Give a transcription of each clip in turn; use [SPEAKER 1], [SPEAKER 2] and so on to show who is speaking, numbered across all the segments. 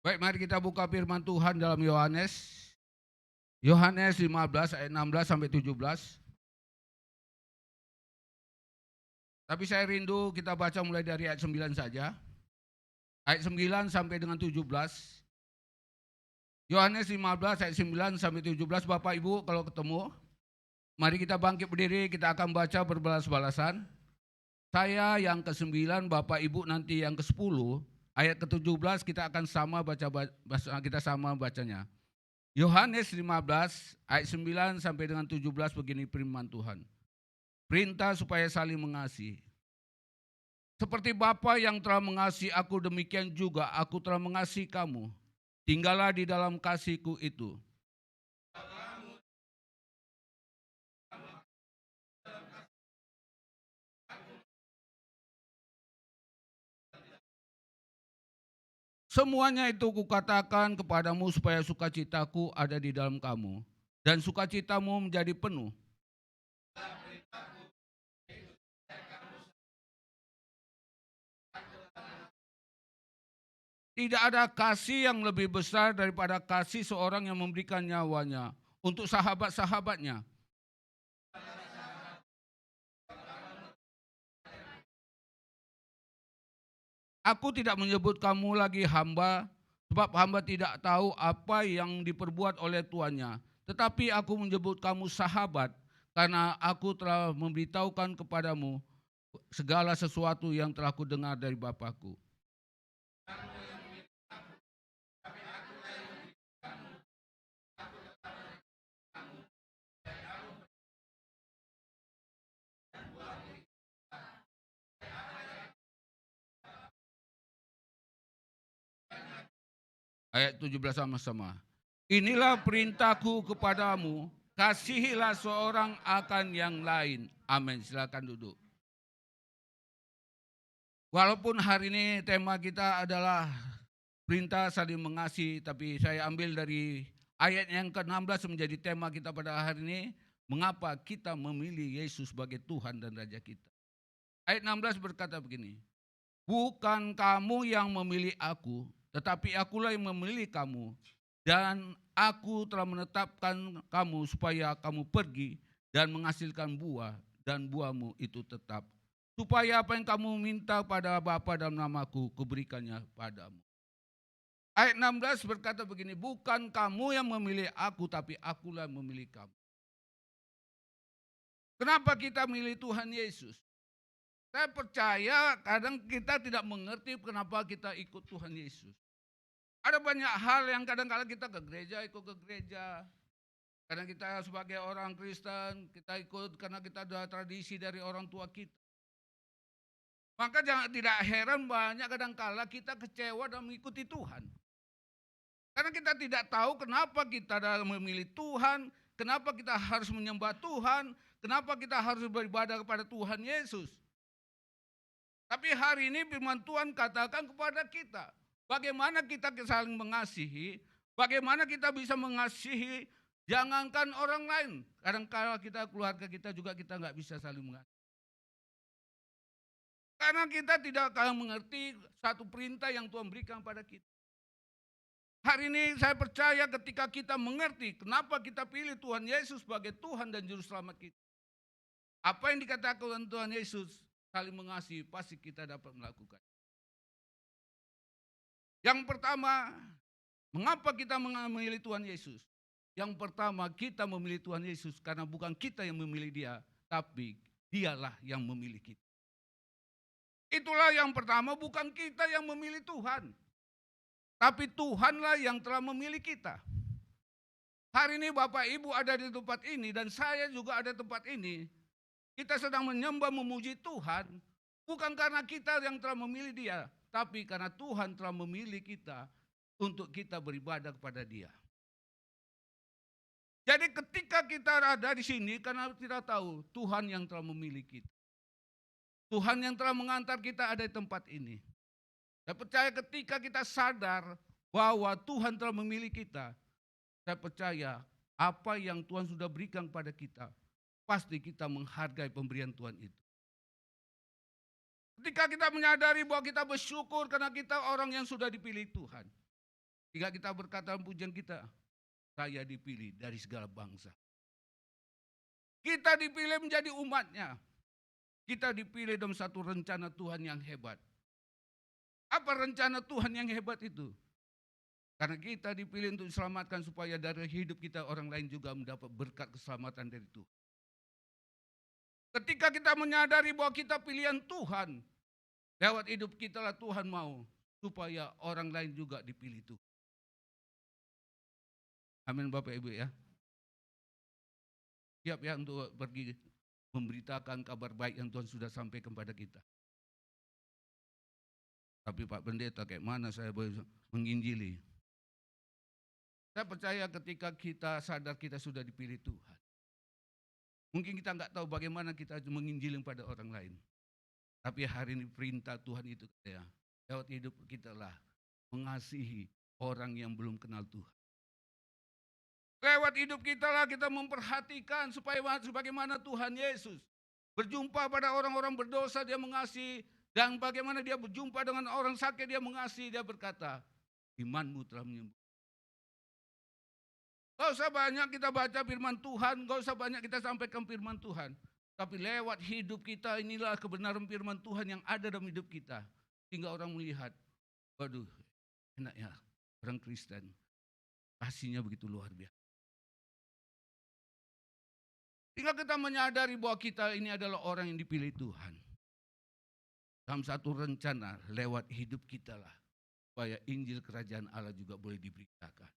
[SPEAKER 1] Baik, mari kita buka firman Tuhan dalam Yohanes 15 ayat 16 sampai 17. Tapi saya rindu kita baca mulai dari ayat 9 saja. Ayat 9 sampai dengan 17. Yohanes 15 ayat 9 sampai 17. Bapak Ibu kalau ketemu, mari kita bangkit berdiri, kita akan baca berbalas-balasan. Saya yang ke-9, Bapak Ibu nanti yang ke-10. Ayat ke-17 kita akan sama bacanya. Yohanes 15 ayat 9 sampai dengan 17 begini firman Tuhan. Perintah supaya saling mengasihi. Seperti Bapa yang telah mengasihi aku, demikian juga aku telah mengasihi kamu. Tinggallah di dalam kasih-Ku itu. Semuanya itu kukatakan kepadamu supaya sukacitaku ada di dalam kamu dan sukacitamu menjadi penuh. Tidak ada kasih yang lebih besar daripada kasih seorang yang memberikan nyawanya untuk sahabat-sahabatnya. Aku tidak menyebut kamu lagi hamba, sebab hamba tidak tahu apa yang diperbuat oleh tuannya. Tetapi aku menyebut kamu sahabat, karena aku telah memberitahukan kepadamu segala sesuatu yang telah kudengar dari Bapakku. Ayat 17 sama-sama. Inilah perintahku kepadamu, kasihilah seorang akan yang lain. Amin. Silakan duduk. Walaupun hari ini tema kita adalah perintah saling mengasihi, tapi saya ambil dari ayat yang ke-16 menjadi tema kita pada hari ini, mengapa kita memilih Yesus sebagai Tuhan dan Raja kita. Ayat 16 berkata begini, bukan kamu yang memilih aku, tetapi akulah yang memilih kamu, dan aku telah menetapkan kamu supaya kamu pergi dan menghasilkan buah, dan buahmu itu tetap. Supaya apa yang kamu minta pada Bapa dalam namaku, kuberikannya padamu. Ayat 16 berkata begini, bukan kamu yang memilih aku, tapi akulah yang memilih kamu. Kenapa kita milih Tuhan Yesus? Saya percaya kadang kita tidak mengerti kenapa kita ikut Tuhan Yesus. Ada banyak hal yang kadang-kadang kita ke gereja, ikut ke gereja. Kadang kita sebagai orang Kristen, kita ikut karena kita ada tradisi dari orang tua kita. Maka tidak heran banyak kadang-kala kita kecewa dan mengikuti Tuhan. Karena kita tidak tahu kenapa kita memilih Tuhan, kenapa kita harus menyembah Tuhan, kenapa kita harus beribadah kepada Tuhan Yesus. Tapi hari ini firman Tuhan katakan kepada kita, bagaimana kita saling mengasihi, bagaimana kita bisa mengasihi, jangankan orang lain. Kadang-kala kita, keluarga kita juga kita nggak bisa saling mengasihi. Karena kita tidak akan mengerti satu perintah yang Tuhan berikan pada kita. Hari ini saya percaya ketika kita mengerti kenapa kita pilih Tuhan Yesus sebagai Tuhan dan Juru Selamat kita. Apa yang dikatakan Tuhan Yesus, saling mengasihi, pasti kita dapat melakukan. Yang pertama, mengapa kita memilih Tuhan Yesus? Yang pertama, kita memilih Tuhan Yesus karena bukan kita yang memilih Dia, tapi Dialah yang memilih kita. Itulah yang pertama, bukan kita yang memilih Tuhan, tapi Tuhanlah yang telah memilih kita. Hari ini Bapak Ibu ada di tempat ini dan saya juga ada di tempat ini. Kita sedang menyembah memuji Tuhan, bukan karena kita yang telah memilih Dia, tapi karena Tuhan telah memilih kita untuk kita beribadah kepada Dia. Jadi ketika kita ada di sini karena kita tahu Tuhan yang telah memilih kita. Tuhan yang telah mengantar kita ada di tempat ini. Saya percaya ketika kita sadar bahwa Tuhan telah memilih kita, saya percaya apa yang Tuhan sudah berikan pada kita, pasti kita menghargai pemberian Tuhan itu. Ketika kita menyadari bahwa kita bersyukur karena kita orang yang sudah dipilih Tuhan. Sehingga kita berkata dalam pujian kita, saya dipilih dari segala bangsa. Kita dipilih menjadi umatnya. Kita dipilih dalam satu rencana Tuhan yang hebat. Apa rencana Tuhan yang hebat itu? Karena kita dipilih untuk diselamatkan supaya dari hidup kita orang lain juga mendapat berkat keselamatan dari Tuhan. Ketika kita menyadari bahwa kita pilihan Tuhan, lewat hidup kita lah Tuhan mau supaya orang lain juga dipilih Tuhan. Amin Bapak Ibu ya. Siap ya untuk pergi memberitakan kabar baik yang Tuhan sudah sampaikan kepada kita. Tapi Pak Pendeta, kayak mana saya boleh menginjili? Saya percaya ketika kita sadar kita sudah dipilih Tuhan. Mungkin kita nggak tahu bagaimana kita menginjili pada orang lain. Tapi hari ini perintah Tuhan itu ya, lewat hidup kita lah mengasihi orang yang belum kenal Tuhan. Lewat hidup kita lah kita memperhatikan supaya bagaimana Tuhan Yesus berjumpa pada orang-orang berdosa, dia mengasihi. Dan bagaimana dia berjumpa dengan orang sakit, dia mengasihi, dia berkata, imanmu telah menyembuhkan. Gak usah banyak kita baca firman Tuhan, gak usah banyak kita sampaikan firman Tuhan. Tapi lewat hidup kita inilah kebenaran firman Tuhan yang ada dalam hidup kita. Sehingga orang melihat, waduh enak ya orang Kristen. Kasihnya begitu luar biasa. Sehingga kita menyadari bahwa kita ini adalah orang yang dipilih Tuhan. Dalam satu rencana lewat hidup kita lah. Supaya Injil Kerajaan Allah juga boleh diberitakan.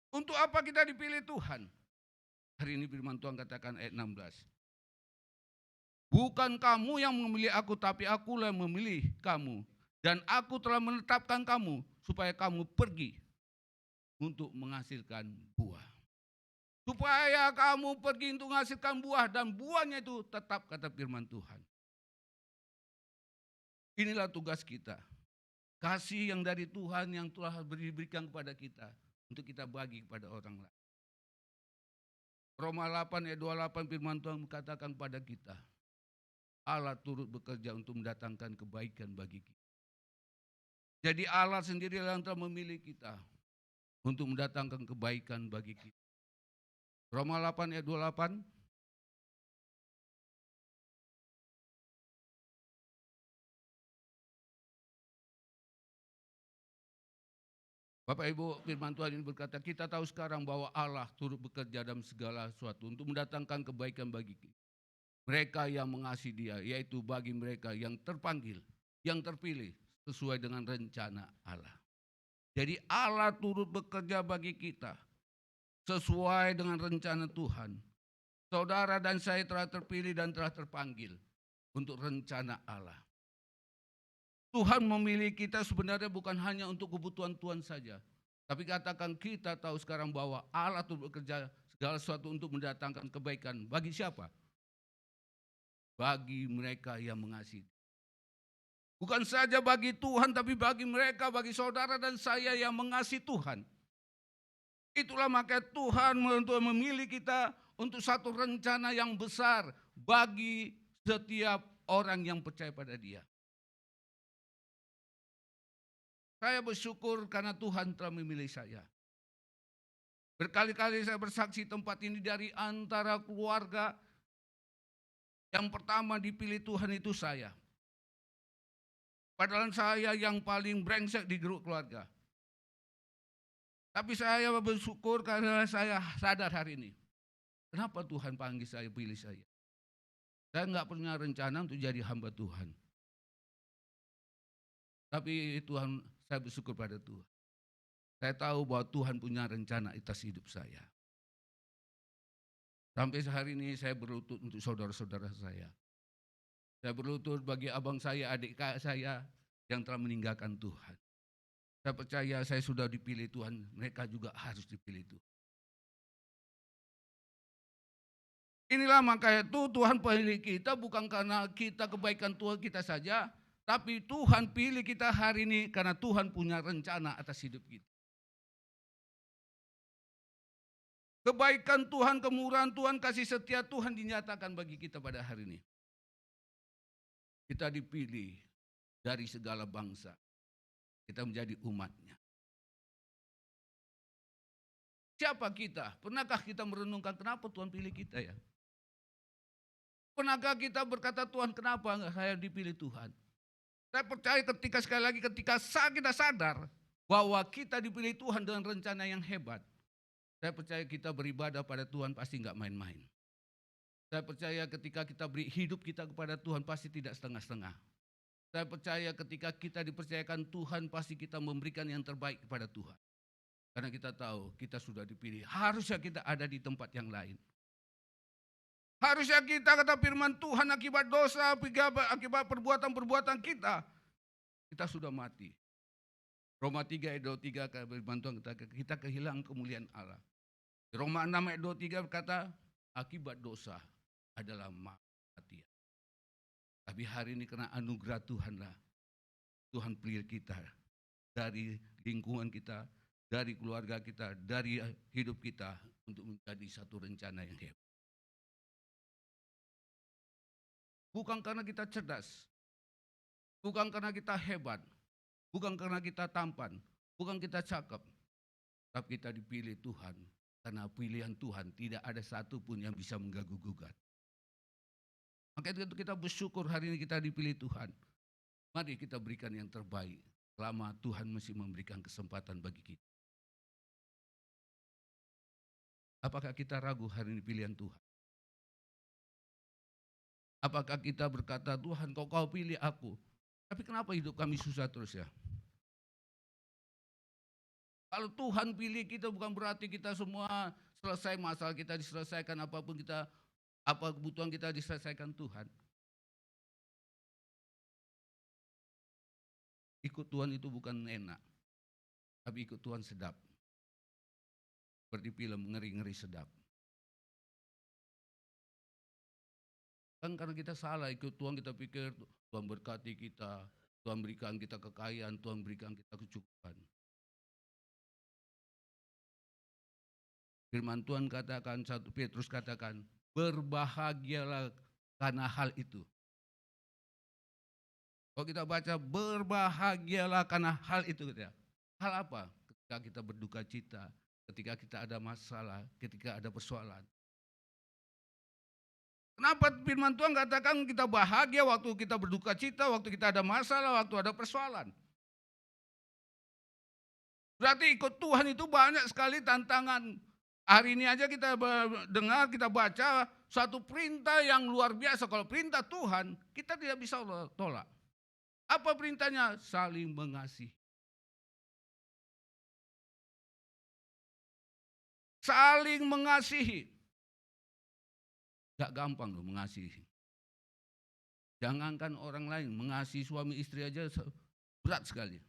[SPEAKER 1] Untuk apa kita dipilih Tuhan? Hari ini firman Tuhan katakan ayat 16. Bukan kamu yang memilih aku, tapi akulah yang memilih kamu. Dan aku telah menetapkan kamu supaya kamu pergi untuk menghasilkan buah. Supaya kamu pergi untuk menghasilkan buah dan buahnya itu tetap, kata firman Tuhan. Inilah tugas kita. Kasih yang dari Tuhan yang telah diberikan kepada kita untuk kita bagi kepada orang lain. Roma 8 ayat 28 firman Tuhan mengatakan kepada kita, Allah turut bekerja untuk mendatangkan kebaikan bagi kita. Jadi Allah sendiri yang telah memilih kita untuk mendatangkan kebaikan bagi kita. Roma 8 ayat 28. Bapak Ibu, firman Tuhan ini berkata, kita tahu sekarang bahwa Allah turut bekerja dalam segala sesuatu untuk mendatangkan kebaikan bagi kita. Mereka yang mengasihi Dia, yaitu bagi mereka yang terpanggil, yang terpilih sesuai dengan rencana Allah. Jadi Allah turut bekerja bagi kita sesuai dengan rencana Tuhan. Saudara dan saya telah terpilih dan telah terpanggil untuk rencana Allah. Tuhan memilih kita sebenarnya bukan hanya untuk kebutuhan Tuhan saja. Tapi katakan kita tahu sekarang bahwa Allah turut bekerja segala sesuatu untuk mendatangkan kebaikan. Bagi siapa? Bagi mereka yang mengasihi. Bukan saja bagi Tuhan, tapi bagi mereka, bagi saudara dan saya yang mengasihi Tuhan. Itulah maka Tuhan memilih kita untuk satu rencana yang besar bagi setiap orang yang percaya pada Dia. Saya bersyukur karena Tuhan telah memilih saya. Berkali-kali saya bersaksi tempat ini dari antara keluarga. Yang pertama dipilih Tuhan itu saya. Padahal saya yang paling brengsek di grup keluarga. Tapi saya bersyukur karena saya sadar hari ini. Kenapa Tuhan panggil saya, pilih saya? Saya enggak punya rencana untuk jadi hamba Tuhan. Tapi Tuhan, saya bersyukur pada Tuhan. Saya tahu bahwa Tuhan punya rencana atas hidup saya. Sampai hari ini saya berlutut untuk saudara-saudara saya. Saya berlutut bagi abang saya, adik saya yang telah meninggalkan Tuhan. Saya percaya saya sudah dipilih Tuhan, mereka juga harus dipilih Tuhan. Inilah makanya Tuhan pilih kita bukan karena kita kebaikan Tuhan kita saja, tapi Tuhan pilih kita hari ini karena Tuhan punya rencana atas hidup kita. Kebaikan Tuhan, kemurahan Tuhan, kasih setia Tuhan dinyatakan bagi kita pada hari ini. Kita dipilih dari segala bangsa. Kita menjadi umatnya. Siapa kita? Pernahkah kita merenungkan kenapa Tuhan pilih kita ya? Pernahkah kita berkata, Tuhan kenapa saya dipilih Tuhan? Saya percaya sekali lagi ketika kita sadar bahwa kita dipilih Tuhan dengan rencana yang hebat. Saya percaya kita beribadah pada Tuhan pasti nggak main-main. Saya percaya ketika kita beri hidup kita kepada Tuhan pasti tidak setengah-setengah. Saya percaya ketika kita dipercayakan Tuhan pasti kita memberikan yang terbaik kepada Tuhan. Karena kita tahu kita sudah dipilih. Harusnya kita ada di tempat yang lain. Harusnya kita kata firman Tuhan akibat dosa, akibat perbuatan-perbuatan kita sudah mati. Roma 3 ayat 23 firman Tuhan kita kehilangan kemuliaan Allah. Roma 6 ayat 23 berkata akibat dosa adalah mati. Tapi hari ini karena anugerah Tuhanlah, Tuhan pilih kita dari lingkungan kita, dari keluarga kita, dari hidup kita untuk menjadi satu rencana yang hebat. Bukan karena kita cerdas, bukan karena kita hebat, bukan karena kita tampan, bukan kita cakep, tapi kita dipilih Tuhan. Karena pilihan Tuhan tidak ada satupun yang bisa mengganggu-gugat. Maka itu kita bersyukur hari ini kita dipilih Tuhan. Mari kita berikan yang terbaik selama Tuhan masih memberikan kesempatan bagi kita. Apakah kita ragu hari ini pilihan Tuhan? Apakah kita berkata, Tuhan kau pilih aku, tapi kenapa hidup kami susah terus ya? Kalau Tuhan pilih kita bukan berarti kita semua selesai masalah kita diselesaikan, apapun apa kebutuhan kita diselesaikan Tuhan. Ikut Tuhan itu bukan enak, tapi ikut Tuhan sedap. Seperti film ngeri-ngeri sedap. Kan karena kita salah ikut Tuhan, kita pikir Tuhan berkati kita, Tuhan berikan kita kekayaan, Tuhan berikan kita kecukupan. Firman Tuhan katakan, 1 Petrus katakan, berbahagialah karena hal itu. Kalau kita baca, berbahagialah karena hal itu. Hal apa? Ketika kita berduka cita, ketika kita ada masalah, ketika ada persoalan. Kenapa firman Tuhan katakan kita bahagia waktu kita berduka cita, waktu kita ada masalah, waktu ada persoalan. Berarti ikut Tuhan itu banyak sekali tantangan. Hari ini aja kita dengar, kita baca suatu perintah yang luar biasa. Kalau perintah Tuhan, kita tidak bisa tolak. Apa perintahnya? Saling mengasihi. Saling mengasihi. Gak gampang loh mengasihi. Jangankan orang lain, mengasihi suami istri aja berat sekali.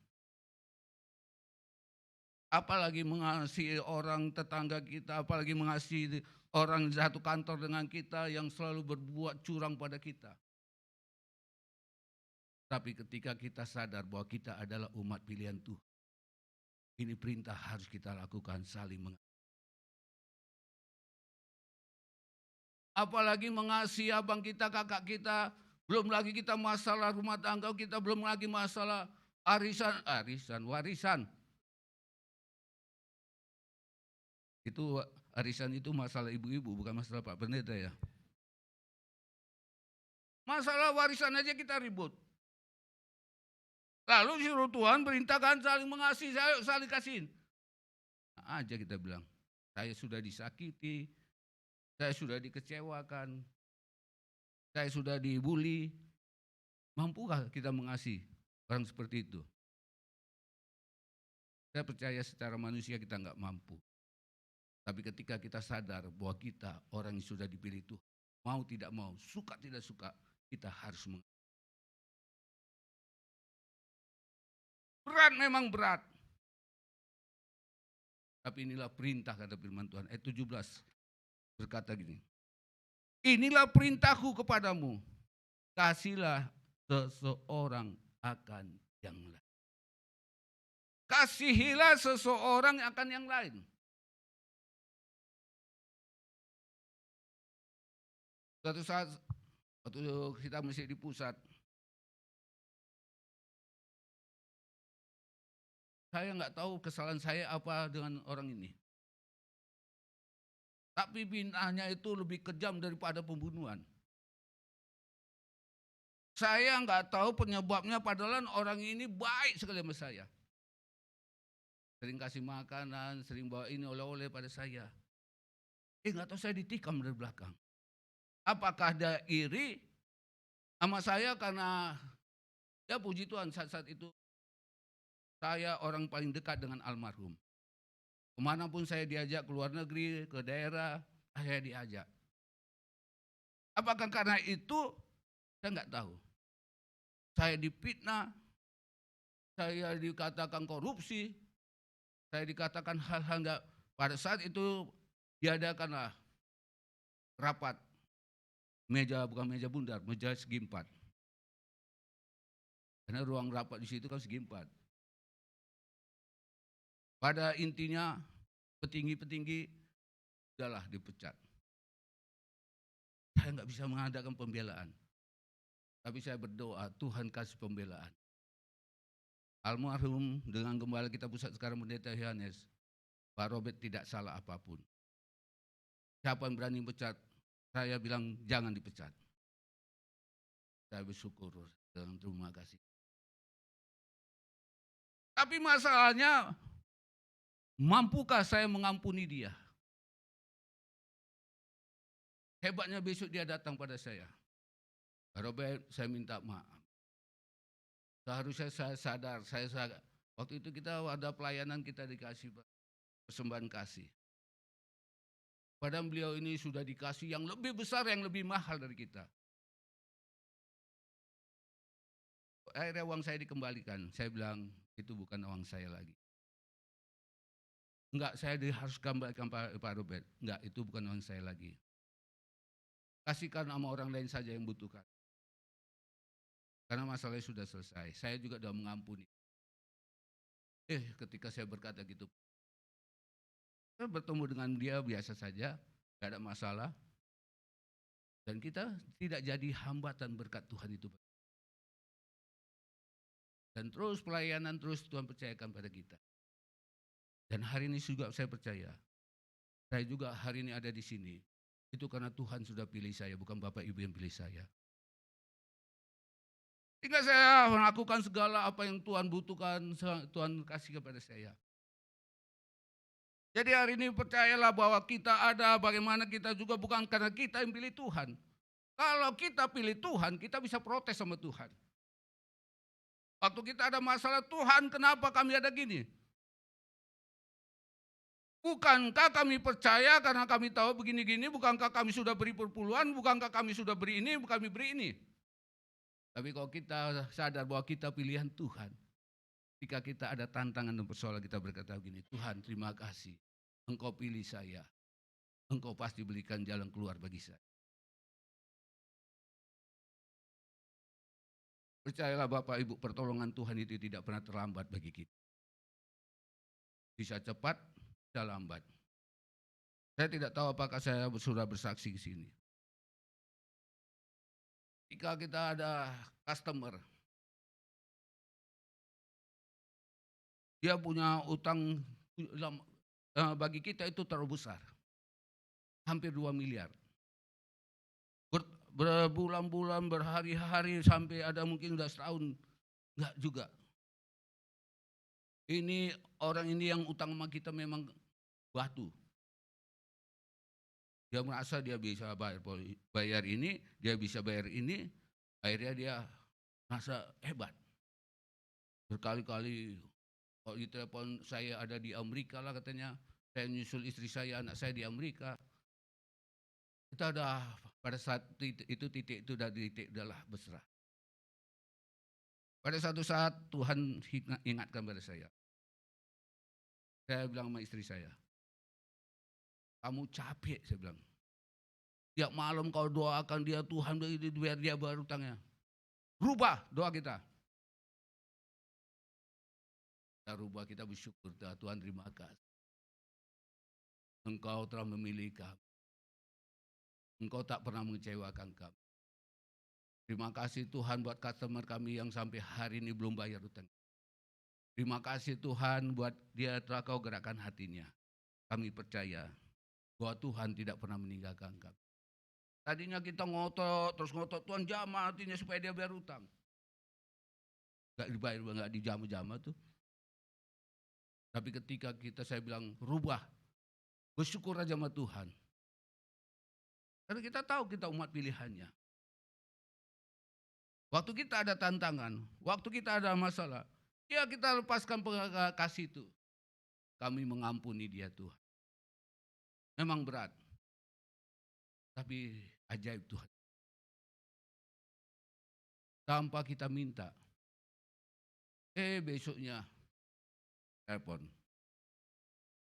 [SPEAKER 1] Apalagi mengasihi orang tetangga kita, apalagi mengasihi orang satu kantor dengan kita yang selalu berbuat curang pada kita. Tapi ketika kita sadar bahwa kita adalah umat pilihan Tuhan, ini perintah harus kita lakukan, saling mengasihi. Apalagi mengasihi abang kita, kakak kita, belum lagi kita masalah rumah tangga kita, belum lagi masalah warisan. Itu arisan itu masalah ibu-ibu, bukan masalah Pak Pendeta ya. Masalah warisan aja kita ribut. Lalu suruh Tuhan perintahkan saling mengasihi, saling kasihin. Nah, aja kita bilang, saya sudah disakiti, saya sudah dikecewakan, saya sudah dibully. Mampukah kita mengasihi orang seperti itu? Saya percaya secara manusia kita nggak mampu. Tapi ketika kita sadar bahwa kita orang yang sudah dipilih Tuhan, mau tidak mau, suka tidak suka, kita harus mengasihi. Berat memang berat. Tapi inilah perintah kata firman Tuhan. Ayat 17 berkata gini. Inilah perintahku kepadamu. Kasihlah seseorang akan yang lain. Kasihilah seseorang akan yang lain. Suatu saat waktu kita masih di pusat, Saya nggak tahu kesalahan saya apa dengan orang ini. Tapi fitnahnya itu lebih kejam daripada pembunuhan. Saya nggak tahu penyebabnya padahal orang ini baik sekali sama saya. Sering kasih makanan, sering bawa ini oleh-oleh pada saya. Nggak tahu saya ditikam dari belakang. Apakah dia iri sama saya karena ya puji Tuhan saat-saat itu saya orang paling dekat dengan almarhum. Kemanapun saya diajak ke luar negeri, ke daerah, saya diajak. Apakah karena itu? Saya nggak tahu. Saya difitnah, saya dikatakan korupsi, saya dikatakan hal-hal enggak. Pada saat itu diadakanlah rapat, meja bukan meja bundar, meja segi empat. Karena ruang rapat di situ kan segi empat. Pada intinya petinggi-petinggi udahlah dipecat. Saya nggak bisa mengadakan pembelaan. Tapi saya berdoa Tuhan kasih pembelaan. Almarhum dengan gembala kita pusat sekarang Pendeta Yohanes, Pak Robert tidak salah apapun. Siapa yang berani pecat, saya bilang jangan dipecat. Saya bersyukur dan terima kasih. Tapi masalahnya, mampukah saya mengampuni dia? Hebatnya besok dia datang pada saya. Pak Robert, saya minta maaf. Seharusnya saya sadar, waktu itu kita ada pelayanan kita dikasih persembahan kasih. Padahal beliau ini sudah dikasih yang lebih besar, yang lebih mahal dari kita. Akhirnya uang saya dikembalikan. Saya bilang, itu bukan uang saya lagi. Enggak, saya harus kembalikan Pak Robert. Enggak, itu bukan uang saya lagi. Kasihkan sama orang lain saja yang butuhkan. Karena masalahnya sudah selesai. Saya juga sudah mengampuni. Ketika saya berkata gitu, saya bertemu dengan dia biasa saja, tidak ada masalah. Dan kita tidak jadi hambatan berkat Tuhan itu. Dan terus pelayanan, terus Tuhan percayakan pada kita. Dan hari ini juga saya percaya, saya juga hari ini ada di sini. Itu karena Tuhan sudah pilih saya, bukan Bapak Ibu yang pilih saya. Sehingga saya melakukan segala apa yang Tuhan butuhkan, Tuhan kasih kepada saya. Jadi hari ini percayalah bahwa kita ada, bagaimana kita juga bukan karena kita yang pilih Tuhan. Kalau kita pilih Tuhan, kita bisa protes sama Tuhan. Waktu kita ada masalah, Tuhan kenapa kami ada gini? Bukankah kami percaya karena kami tahu begini-gini, bukankah kami sudah beri perpuluhan, bukankah kami sudah beri ini, kami beri ini. Tapi kalau kita sadar bahwa kita pilihan Tuhan, jika kita ada tantangan dan persoalan, kita berkata begini, Tuhan terima kasih, Engkau pilih saya, Engkau pasti berikan jalan keluar bagi saya. Percayalah Bapak Ibu, pertolongan Tuhan itu tidak pernah terlambat bagi kita. Bisa cepat, bisa lambat. Saya tidak tahu apakah saya sudah bersaksi di sini. Jika kita ada customer, dia punya utang bagi kita itu terlalu besar, hampir 2 miliar. Berbulan-bulan, berhari-hari, sampai ada mungkin sudah setahun, enggak juga. Ini orang ini yang utang sama kita memang batu. Dia merasa dia bisa bayar ini, dia bisa bayar ini, akhirnya dia merasa hebat. Berkali-kali kalau ditelepon, saya ada di Amerika lah katanya, saya nyusul istri saya, anak saya di Amerika. Kita udah pada saat titik itu udahlah berserah. Pada satu saat Tuhan ingatkan pada saya. Saya bilang sama istri saya, kamu capek, saya bilang. Tiap malam kau doakan dia, Tuhan biar dia bayar utangnya. Rubah doa kita. Kita rubah, kita bersyukur, Tuhan terima kasih. Engkau telah memilih kami. Engkau tak pernah mengecewakan kami. Terima kasih Tuhan buat customer kami yang sampai hari ini belum bayar utang. Terima kasih Tuhan buat dia telah kau gerakkan hatinya. Kami percaya bahwa Tuhan tidak pernah meninggalkan kami. Tadinya kita ngotot, terus ngotot, Tuhan jamah hatinya supaya dia bayar utang. Gak dibayar, gak dijamah-jamah tuh. Tapi ketika saya bilang rubah, bersyukur aja sama Tuhan. Karena kita tahu kita umat pilihannya. Waktu kita ada tantangan, waktu kita ada masalah, ya kita lepaskan kasih itu. Kami mengampuni dia Tuhan. Memang berat, tapi ajaib Tuhan. Tanpa kita minta, besoknya telepon.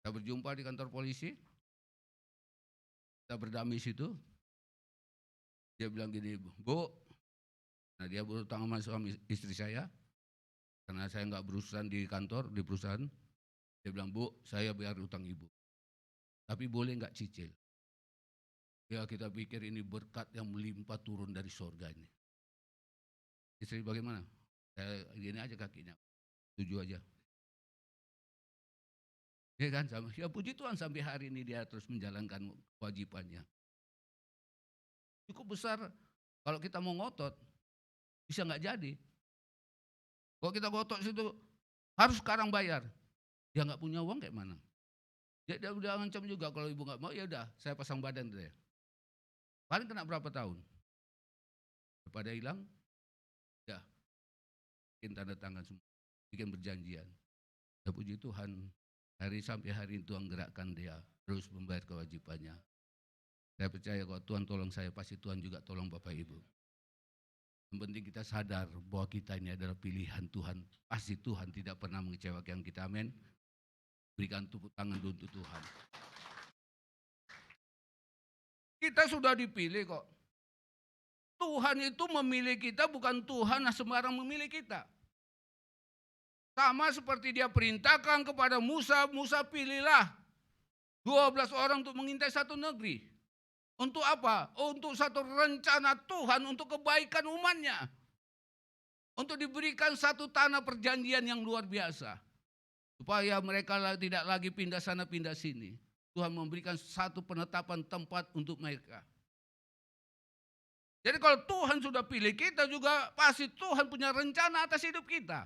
[SPEAKER 1] Kita berjumpa di kantor polisi, kita berdamai situ. Dia bilang gini, Bu, nah dia berutang sama suami istri saya, karena saya nggak berurusan di kantor, di perusahaan. Dia bilang, Bu, saya bayar utang ibu, tapi boleh nggak cicil? Ya kita pikir ini berkat yang melimpah turun dari surga ini. Istri bagaimana? Gini aja kakinya, setuju aja. Ya kan, ya puji Tuhan sampai hari ini dia terus menjalankan kewajibannya. Cukup besar kalau kita mau ngotot, bisa nggak jadi. Kalau kita ngotot situ harus sekarang bayar, dia nggak punya uang kayak mana? Dia udah ngancam juga kalau ibu nggak mau, ya udah saya pasang badan deh. Paling kena berapa tahun? Daripada hilang, ya bikin tanda tangan semua, bikin perjanjian. Ya puji Tuhan, sampai hari ini Tuhan gerakkan dia terus membayar kewajibannya. Saya percaya kalau Tuhan tolong saya, pasti Tuhan juga tolong Bapak Ibu. Yang penting kita sadar bahwa kita ini adalah pilihan Tuhan. Pasti Tuhan tidak pernah mengecewakan kita, amin. Berikan tepuk tangan untuk Tuhan. Kita sudah dipilih kok. Tuhan itu memilih kita, bukan Tuhan sembarang memilih kita. Sama seperti dia perintahkan kepada Musa, Musa pilihlah 12 orang untuk mengintai satu negeri. Untuk apa? Untuk satu rencana Tuhan untuk kebaikan umatnya. Untuk diberikan satu tanah perjanjian yang luar biasa. Supaya mereka tidak lagi pindah sana pindah sini. Tuhan memberikan satu penetapan tempat untuk mereka. Jadi kalau Tuhan sudah pilih kita juga, pasti Tuhan punya rencana atas hidup kita.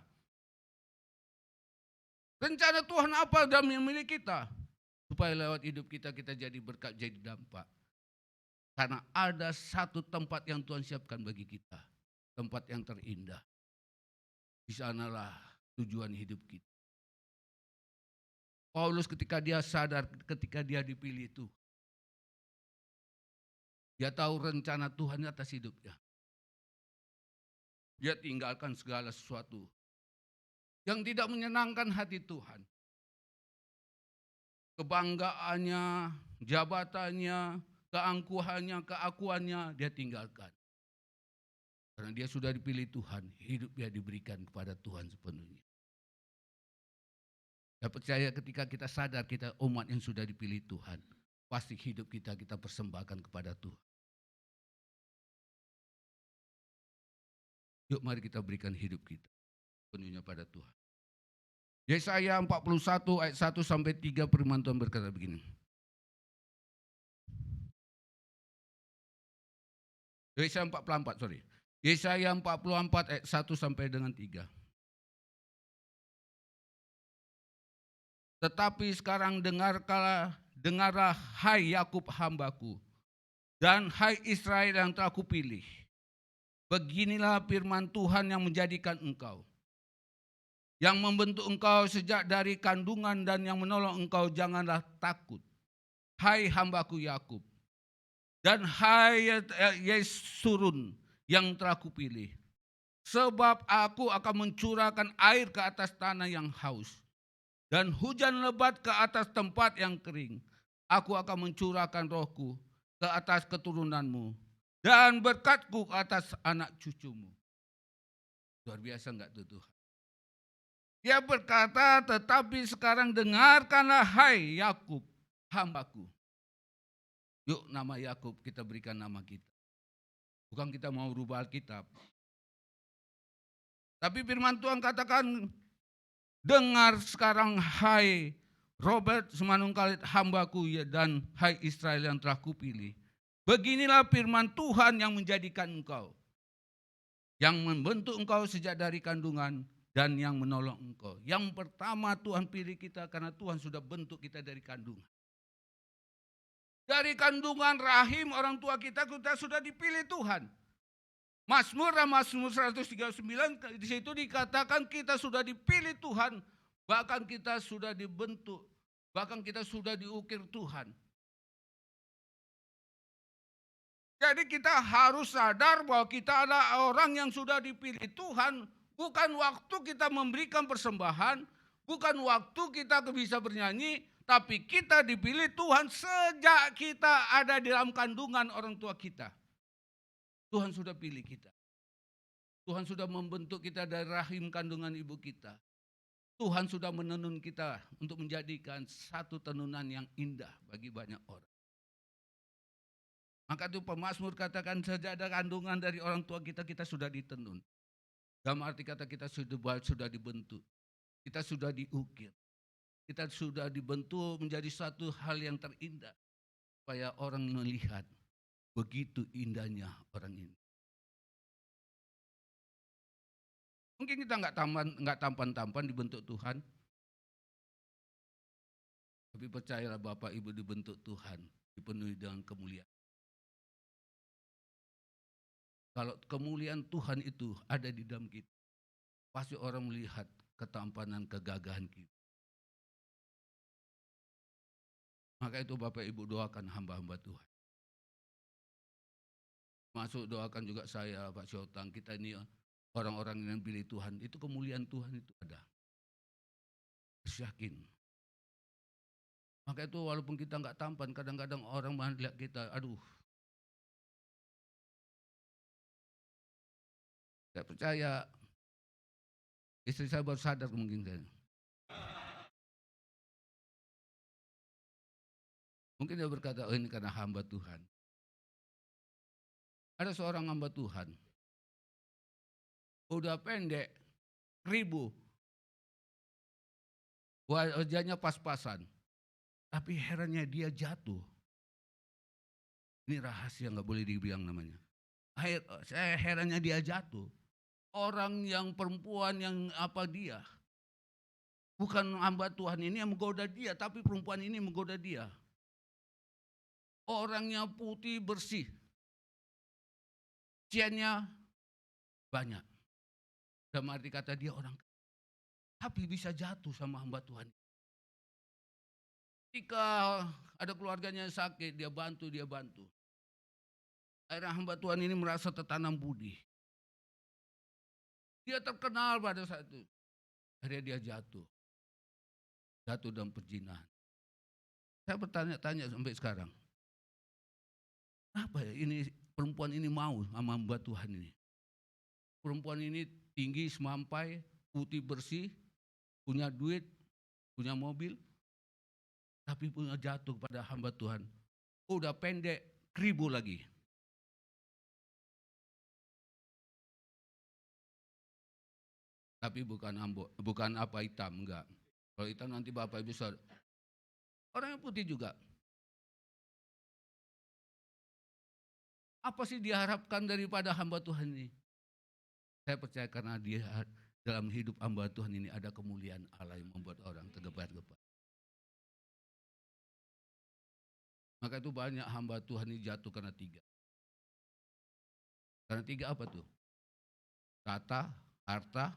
[SPEAKER 1] Rencana Tuhan apa dalam memilih kita? Supaya lewat hidup kita jadi berkat, jadi dampak. Karena ada satu tempat yang Tuhan siapkan bagi kita. Tempat yang terindah. Di sanalah tujuan hidup kita. Paulus ketika dia sadar, ketika dia dipilih itu. Dia tahu rencana Tuhan atas hidupnya. Dia tinggalkan segala sesuatu yang tidak menyenangkan hati Tuhan. Kebanggaannya, jabatannya, keangkuhannya, keakuannya dia tinggalkan. Karena dia sudah dipilih Tuhan, hidup dia diberikan kepada Tuhan sepenuhnya. Saya percaya ketika kita sadar kita umat yang sudah dipilih Tuhan, pasti hidup kita persembahkan kepada Tuhan. Yuk mari kita berikan hidup kita sepenuhnya pada Tuhan. Yesaya 41 ayat 1 sampai 3 firman Tuhan berkata begini. Yesaya 44 ayat 1 sampai dengan 3. Tetapi sekarang dengarlah hai Yakub hambaku, dan hai Israel yang telah kupilih. Beginilah firman Tuhan yang menjadikan engkau, yang membentuk engkau sejak dari kandungan dan yang menolong engkau, janganlah takut. Hai hambaku Yakub, dan hai Yesurun yang telah kupilih. Sebab aku akan mencurahkan air ke atas tanah yang haus, dan hujan lebat ke atas tempat yang kering. Aku akan mencurahkan rohku ke atas keturunanmu, dan berkatku ke atas anak cucumu. Luar biasa enggak tuh Tuhan? Dia berkata, tetapi sekarang dengarkanlah hai Yakub, hambaku. Yuk nama Yakub kita berikan nama kita. Bukan kita mau rubah Alkitab. Tapi firman Tuhan katakan, Dengar sekarang hai Robert Simanungkalit hambaku ya, dan hai Israel yang telah kupilih. Beginilah firman Tuhan yang menjadikan engkau, yang membentuk engkau sejak dari kandungan, dan yang menolong engkau. Yang pertama Tuhan pilih kita karena Tuhan sudah bentuk kita dari kandungan. Dari kandungan rahim orang tua kita sudah dipilih Tuhan. Mazmur 139 di situ dikatakan kita sudah dipilih Tuhan, bahkan kita sudah dibentuk, bahkan kita sudah diukir Tuhan. Jadi kita harus sadar bahwa kita adalah orang yang sudah dipilih Tuhan, bukan waktu kita memberikan persembahan, bukan waktu kita bisa bernyanyi, tapi kita dipilih Tuhan sejak kita ada di dalam kandungan orang tua kita. Tuhan sudah pilih kita. Tuhan sudah membentuk kita dari rahim kandungan ibu kita. Tuhan sudah menenun kita untuk menjadikan satu tenunan yang indah bagi banyak orang. Maka itu pemazmur katakan sejak ada kandungan dari orang tua kita, kita sudah ditenun. Dalam arti kata kita sudah dibentuk. Kita sudah diukir. Kita sudah dibentuk menjadi satu hal yang terindah. Supaya orang melihat begitu indahnya orang ini. Mungkin kita nggak tampan-tampan dibentuk Tuhan. Tapi percayalah Bapak Ibu dibentuk Tuhan. Dipenuhi dengan kemuliaan. Kalau kemuliaan Tuhan itu ada di dalam kita, pasti orang melihat ketampanan, kegagahan kita. Maka itu Bapak Ibu doakan hamba-hamba Tuhan. Masuk doakan juga saya, Pak Syotang, kita ini orang-orang yang pilih Tuhan, itu kemuliaan Tuhan itu ada. Harus yakin. Maka itu walaupun kita nggak tampan, kadang-kadang orang melihat kita, aduh. Saya percaya istri saya baru sadar mungkin saya. Mungkin dia berkata, oh ini karena hamba Tuhan. Ada seorang hamba Tuhan, udah pendek, ribu, wajahnya pas-pasan. Tapi herannya dia jatuh. Ini rahasia nggak boleh dibilang namanya. Saya herannya dia jatuh. Orang yang perempuan yang apa dia. Bukan hamba Tuhan ini yang menggoda dia, tapi perempuan ini menggoda dia. Orangnya putih bersih. Ciannya banyak. Dalam arti kata dia orang, tapi bisa jatuh sama hamba Tuhan. Ketika ada keluarganya yang sakit, dia bantu. Akhirnya hamba Tuhan ini merasa tertanam budi. Dia terkenal pada saat itu. Akhirnya dia jatuh dalam perzinahan. Saya bertanya-tanya sampai sekarang, apa ya ini perempuan ini mau sama hamba Tuhan ini? Perempuan ini tinggi semampai, putih bersih, punya duit, punya mobil, tapi punya jatuh pada hamba Tuhan. Udah pendek, kribo lagi. Tapi bukan apa hitam, enggak. Kalau hitam nanti Bapak Ibu bisa. Orang yang putih juga. Apa sih diharapkan daripada hamba Tuhan ini? Saya percaya karena dia dalam hidup hamba Tuhan ini ada kemuliaan Allah yang membuat orang tergebar-gebar. Maka itu banyak hamba Tuhan ini jatuh karena tiga. Karena tiga apa tuh? Kata, harta,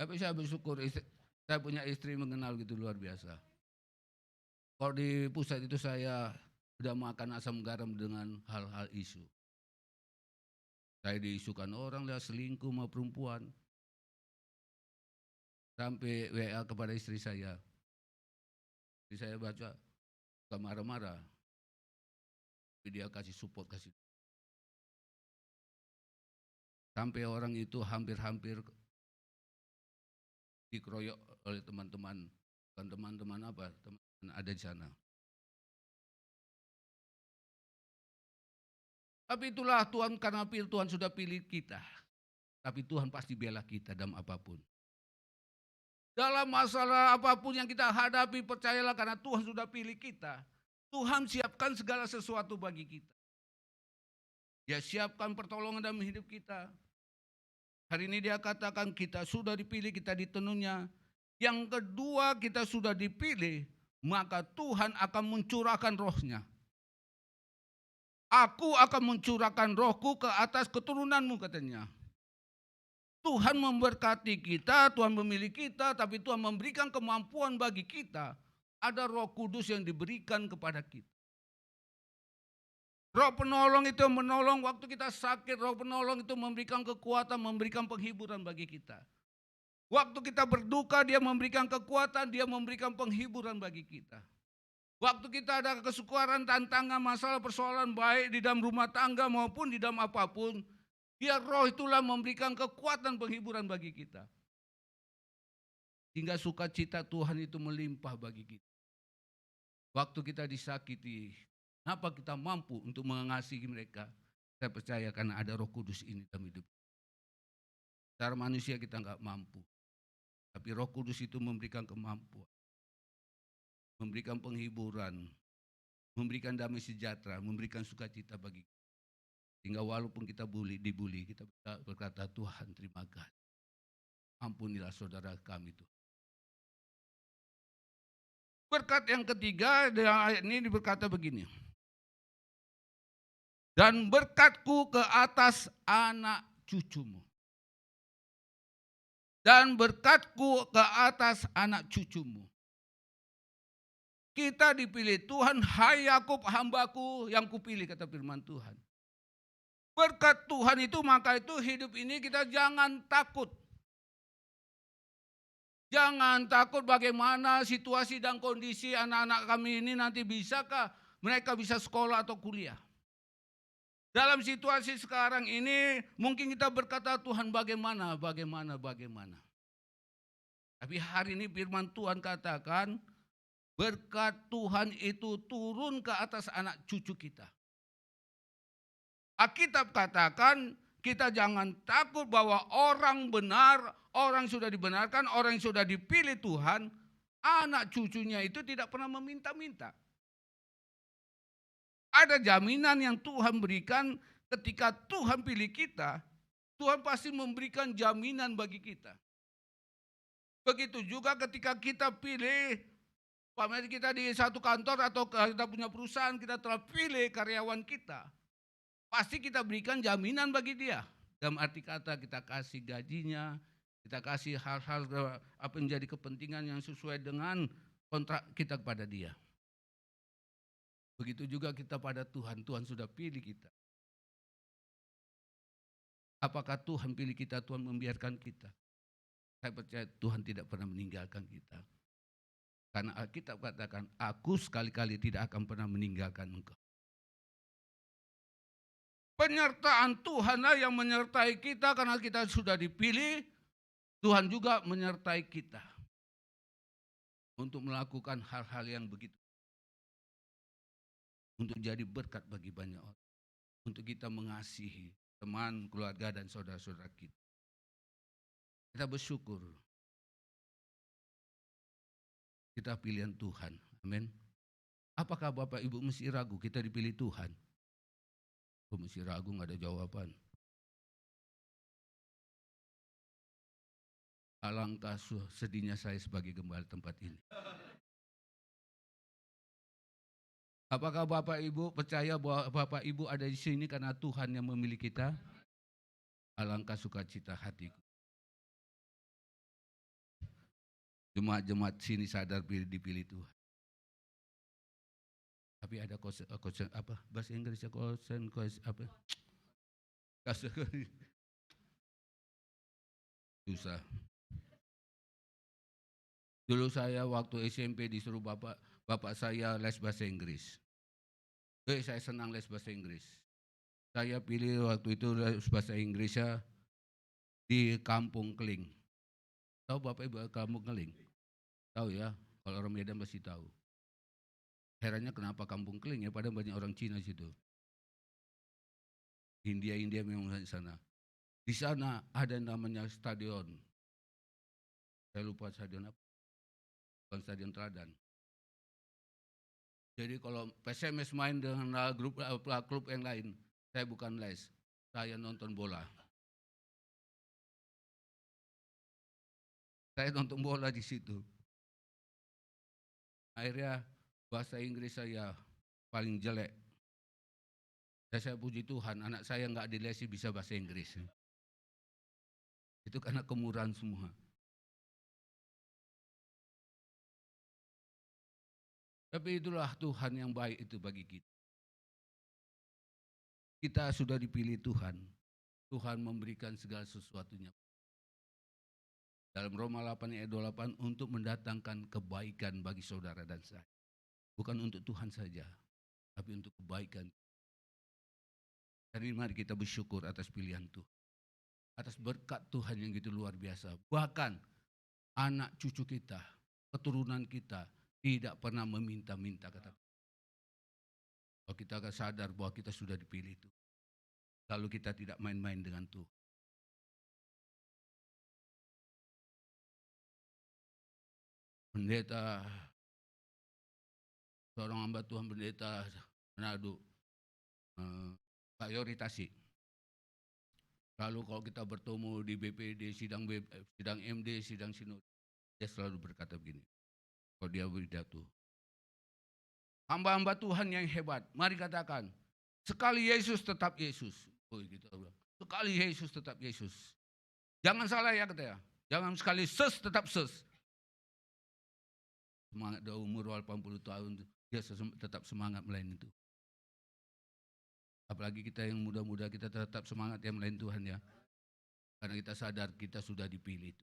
[SPEAKER 1] tapi saya bersyukur saya punya istri mengenal gitu luar biasa. Kalau di pusat itu saya sudah makan asam garam dengan hal-hal isu. Saya diisukan orang lihat selingkuh sama perempuan. Sampai WA kepada istri saya. Istri saya baca, gak marah-marah. Tapi dia kasih support, sampai orang itu hampir-hampir dikeroyok oleh teman-teman. Bukan teman-teman apa, teman ada di sana. Tapi itulah Tuhan, karena Tuhan sudah pilih kita. Tapi Tuhan pasti bela kita dalam apapun. Dalam masalah apapun yang kita hadapi, percayalah karena Tuhan sudah pilih kita. Tuhan siapkan segala sesuatu bagi kita. Dia siapkan pertolongan dalam hidup kita. Hari ini dia katakan kita sudah dipilih, kita ditenunnya. Yang kedua, kita sudah dipilih, maka Tuhan akan mencurahkan rohnya. Aku akan mencurahkan rohku ke atas keturunanmu, katanya. Tuhan memberkati kita, Tuhan memilih kita, tapi Tuhan memberikan kemampuan bagi kita. Ada Roh Kudus yang diberikan kepada kita. Roh penolong itu menolong waktu kita sakit, roh penolong itu memberikan kekuatan, memberikan penghiburan bagi kita. Waktu kita berduka, dia memberikan kekuatan, dia memberikan penghiburan bagi kita. Waktu kita ada kesukaran, tantangan, masalah, persoalan baik di dalam rumah tangga maupun di dalam apapun, dia roh itulah memberikan kekuatan penghiburan bagi kita. Hingga sukacita Tuhan itu melimpah bagi kita. Waktu kita disakiti, kenapa kita mampu untuk mengasihi mereka? Saya percaya karena ada Roh Kudus ini dalam hidup. Secara manusia kita enggak mampu. Tapi Roh Kudus itu memberikan kemampuan. Memberikan penghiburan. Memberikan damai sejahtera, memberikan sukacita bagi kita. Sehingga walaupun kita dibuli, kita berkata, Tuhan terima kasih. Ampunilah saudara kami Tuhan. Berkat yang ketiga, ayat ini berkata begini. Dan berkatku ke atas anak cucumu. Dan berkatku ke atas anak cucumu. Kita dipilih Tuhan, hai Yakub hambaku yang kupilih, kata firman Tuhan. Berkat Tuhan itu, maka itu hidup ini kita jangan takut. Jangan takut bagaimana situasi dan kondisi anak-anak kami ini nanti bisakah mereka bisa sekolah atau kuliah. Dalam situasi sekarang ini mungkin kita berkata Tuhan bagaimana. Tapi hari ini firman Tuhan katakan berkat Tuhan itu turun ke atas anak cucu kita. Alkitab katakan kita jangan takut bahwa orang benar, orang sudah dibenarkan, orang yang sudah dipilih Tuhan, anak cucunya itu tidak pernah meminta-minta. Ada jaminan yang Tuhan berikan ketika Tuhan pilih kita, Tuhan pasti memberikan jaminan bagi kita. Begitu juga ketika kita pilih, pamer kita di satu kantor atau kita punya perusahaan, kita telah pilih karyawan kita. Pasti kita berikan jaminan bagi dia. Dalam arti kata kita kasih gajinya, kita kasih hal-hal apa yang menjadi kepentingan yang sesuai dengan kontrak kita kepada dia. Begitu juga kita pada Tuhan, Tuhan sudah pilih kita. Apakah Tuhan pilih kita, Tuhan membiarkan kita? Saya percaya Tuhan tidak pernah meninggalkan kita. Karena Alkitab katakan, aku sekali-kali tidak akan pernah meninggalkan engkau. Penyertaan Tuhanlah yang menyertai kita karena kita sudah dipilih. Tuhan juga menyertai kita untuk melakukan hal-hal yang begitu. Untuk jadi berkat bagi banyak orang. Untuk kita mengasihi teman, keluarga, dan saudara-saudara kita. Kita bersyukur. Kita pilihan Tuhan. Amin. Apakah Bapak Ibu mesti ragu kita dipilih Tuhan? Mesti ragu, gak ada jawaban. Alangkah sedihnya saya sebagai gembala tempat ini. Apakah Bapak Ibu percaya bahwa Bapak Ibu ada di sini karena Tuhan yang memilih kita? Alangkah sukacita hatiku. Jemaat-jemaat sini sadar dipilih Tuhan. Tapi ada apa bahasa Inggrisnya apa? Susah. Dulu saya waktu SMP disuruh bapak saya les bahasa Inggris. Saya senang les bahasa Inggris. Saya pilih waktu itu les bahasa Inggrisnya di Kampung Keling. Tahu Bapak Ibu Kampung Keling? Tahu ya, kalau orang Medan pasti tahu. Herannya kenapa Kampung Keling ya, padahal banyak orang Cina situ. India memang di sana. Di sana ada yang namanya stadion. Saya lupa stadion apa. Bukan stadion Teladan. Jadi kalau PSMS main dengan klub yang lain, saya bukan les, saya nonton bola. Saya nonton bola di situ. Akhirnya bahasa Inggris saya paling jelek. Saya puji Tuhan, anak saya nggak dilesi bisa bahasa Inggris. Itu karena kemurahan semua. Tapi itulah Tuhan yang baik itu bagi kita. Kita sudah dipilih Tuhan. Tuhan memberikan segala sesuatunya. Dalam Roma 8 ayat 28 untuk mendatangkan kebaikan bagi saudara dan saya. Bukan untuk Tuhan saja, tapi untuk kebaikan. Hari ini mari kita bersyukur atas pilihan Tuhan. Atas berkat Tuhan yang gitu luar biasa. Bahkan anak cucu kita, keturunan kita tidak pernah meminta-minta kata. Kalau kita akan sadar bahwa kita sudah dipilih itu. Lalu kita tidak main-main dengan Tuhan. Pendeta, seorang hamba Tuhan pendeta Manado, prioritasi. Lalu kalau kita bertemu di BPD, sidang MD, sidang sinode, dia selalu berkata begini. Kalau dia berpidato, hamba-hamba Tuhan yang hebat, mari katakan, sekali Yesus tetap Yesus. Oh, gitu. Sekali Yesus tetap Yesus. Jangan salah ya katanya. Jangan sekali ses tetap ses. Semangat dah umur 80 tahun, dia tetap semangat melayani itu. Apalagi kita yang muda-muda, kita tetap semangat yang melayani Tuhan ya. Karena kita sadar kita sudah dipilih.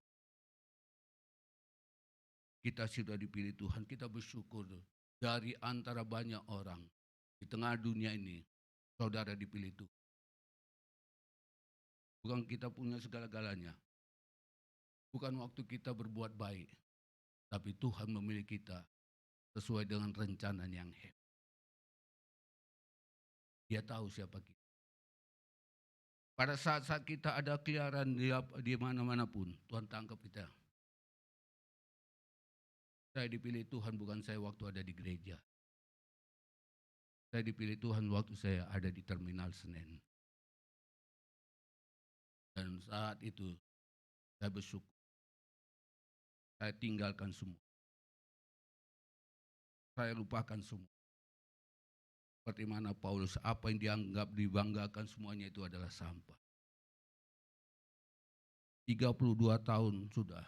[SPEAKER 1] Kita sudah dipilih Tuhan, kita bersyukur dari antara banyak orang di tengah dunia ini, saudara dipilih Tuhan. Bukan kita punya segala-galanya. Bukan waktu kita berbuat baik. Tapi Tuhan memilih kita sesuai dengan rencana yang hebat. Dia tahu siapa kita. Pada saat-saat kita ada keliaran di mana-mana pun, Tuhan tangkap kita. Saya dipilih Tuhan bukan saya waktu ada di gereja. Saya dipilih Tuhan waktu saya ada di Terminal Senen. Dan saat itu saya bersyukur. Saya tinggalkan semua. Saya lupakan semua. Seperti mana Paulus, apa yang dianggap dibanggakan semuanya itu adalah sampah. 32 tahun sudah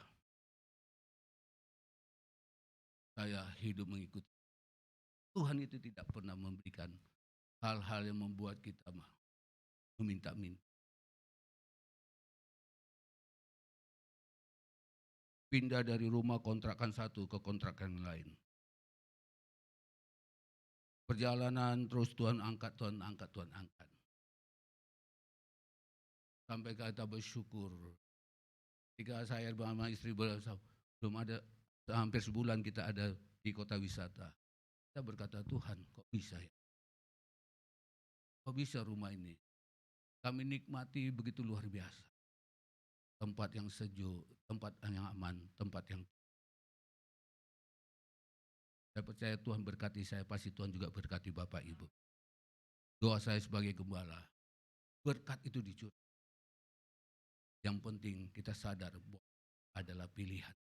[SPEAKER 1] saya hidup mengikuti. Tuhan itu tidak pernah memberikan hal-hal yang membuat kita meminta-minta. Pindah dari rumah kontrakan satu ke kontrakan lain. Perjalanan terus Tuhan angkat, Tuhan angkat, Tuhan angkat. Sampai kita bersyukur. Ketika saya bersama istri belum ada, hampir sebulan kita ada di kota wisata. Kita berkata, Tuhan kok bisa ya? Kok bisa rumah ini? Kami nikmati begitu luar biasa. Tempat yang sejuk, tempat yang aman, tempat yang... Saya percaya Tuhan berkati saya, pasti Tuhan juga berkati Bapak Ibu. Doa saya sebagai gembala, berkat itu dicuri. Yang penting kita sadar bahwa adalah pilihan.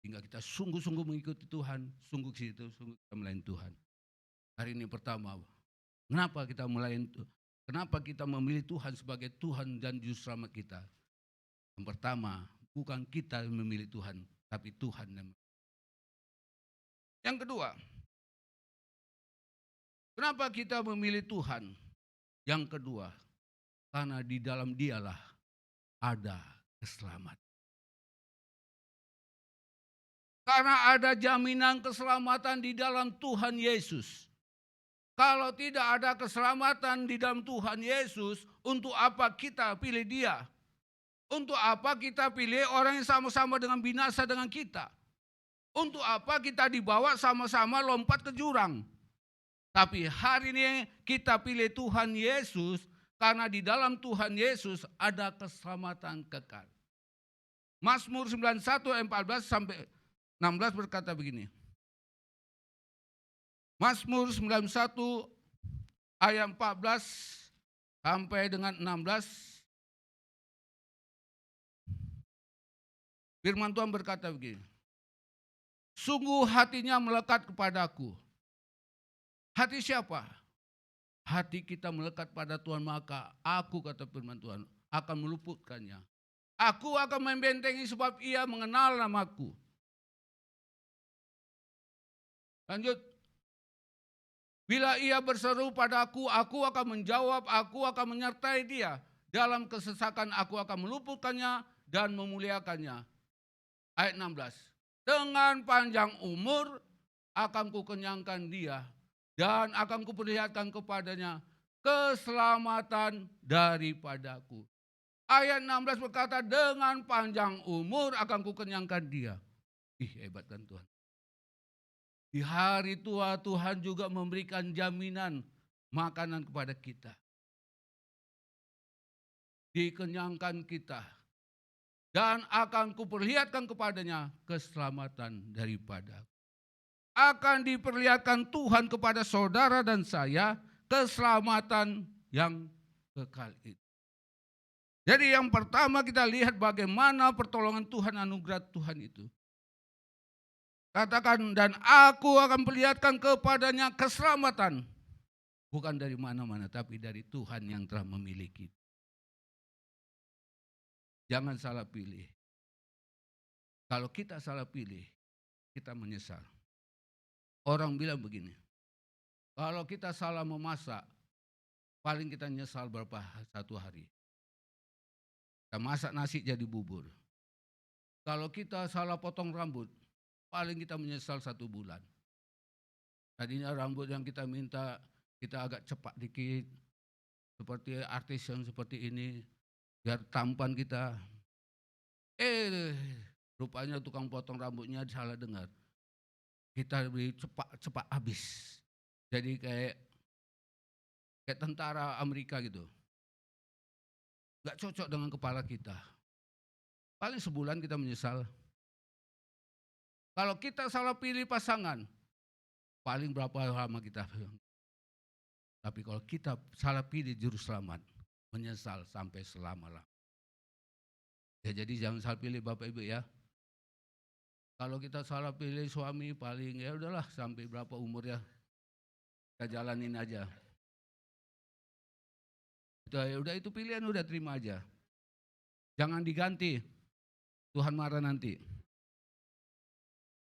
[SPEAKER 1] Hingga kita sungguh-sungguh mengikuti Tuhan, sungguh kita melayani Tuhan. Hari ini pertama, kenapa kita melayani Tuhan? Kenapa kita memilih Tuhan sebagai Tuhan dan Juru Selamat kita? Yang pertama, bukan kita yang memilih Tuhan, tapi Tuhan yang memilih. Yang kedua, kenapa kita memilih Tuhan? Yang kedua, karena di dalam Dialah ada keselamatan. Karena ada jaminan keselamatan di dalam Tuhan Yesus. Kalau tidak ada keselamatan di dalam Tuhan Yesus, untuk apa kita pilih Dia? Untuk apa kita pilih orang yang sama-sama dengan binasa dengan kita? Untuk apa kita dibawa sama-sama lompat ke jurang? Tapi hari ini kita pilih Tuhan Yesus Karena di dalam Tuhan Yesus ada keselamatan kekal. Mazmur 91 ayat 14 sampai 16 berkata begini. Mazmur 91 ayat 14 sampai dengan 16. Firman Tuhan berkata begini. Sungguh hatinya melekat kepadaku. Hati siapa? Hati kita melekat pada Tuhan, maka aku, kata firman Tuhan, akan meluputkannya. Aku akan membentengi sebab ia mengenal namaku. Lanjut. Bila ia berseru padaku, aku akan menjawab, aku akan menyertai dia. Dalam kesesakan aku akan meluputkannya dan memuliakannya. Ayat 16. Dengan panjang umur akan kukenyangkan dia dan akan kuperlihatkan kepadanya keselamatan daripadaku. Ayat 16 berkata, dengan panjang umur akan kukenyangkan dia. Hebat kan Tuhan. Di hari tua Tuhan juga memberikan jaminan makanan kepada kita. Dikenyangkan kita. Dan akan kuperlihatkan kepadanya keselamatan daripada. Akan diperlihatkan Tuhan kepada saudara dan saya keselamatan yang kekal itu. Jadi yang pertama kita lihat bagaimana pertolongan Tuhan, anugerah Tuhan itu. Katakan, dan aku akan perlihatkan kepadanya keselamatan. Bukan dari mana-mana, tapi dari Tuhan yang telah memiliki. Jangan salah pilih. Kalau kita salah pilih, kita menyesal. Orang bilang begini, kalau kita salah memasak, paling kita nyesal berapa satu hari. Kita masak nasi jadi bubur. Kalau kita salah potong rambut, paling kita menyesal 1 bulan. Tadinya rambut yang kita minta, kita agak cepat dikit. Seperti artis yang seperti ini, biar tampan kita. Rupanya tukang potong rambutnya salah dengar. Kita beli cepat habis. Jadi kayak tentara Amerika gitu. Gak cocok dengan kepala kita. Paling sebulan kita menyesal. Kalau kita salah pilih pasangan, paling berapa lama kita. Tapi kalau kita salah pilih juru selamat, menyesal sampai selama-lamanya. Ya, jadi jangan salah pilih Bapak Ibu ya. Kalau kita salah pilih suami, paling ya udahlah sampai berapa umur ya, kita jalanin aja. Udah itu pilihan, udah terima aja. Jangan diganti, Tuhan marah nanti.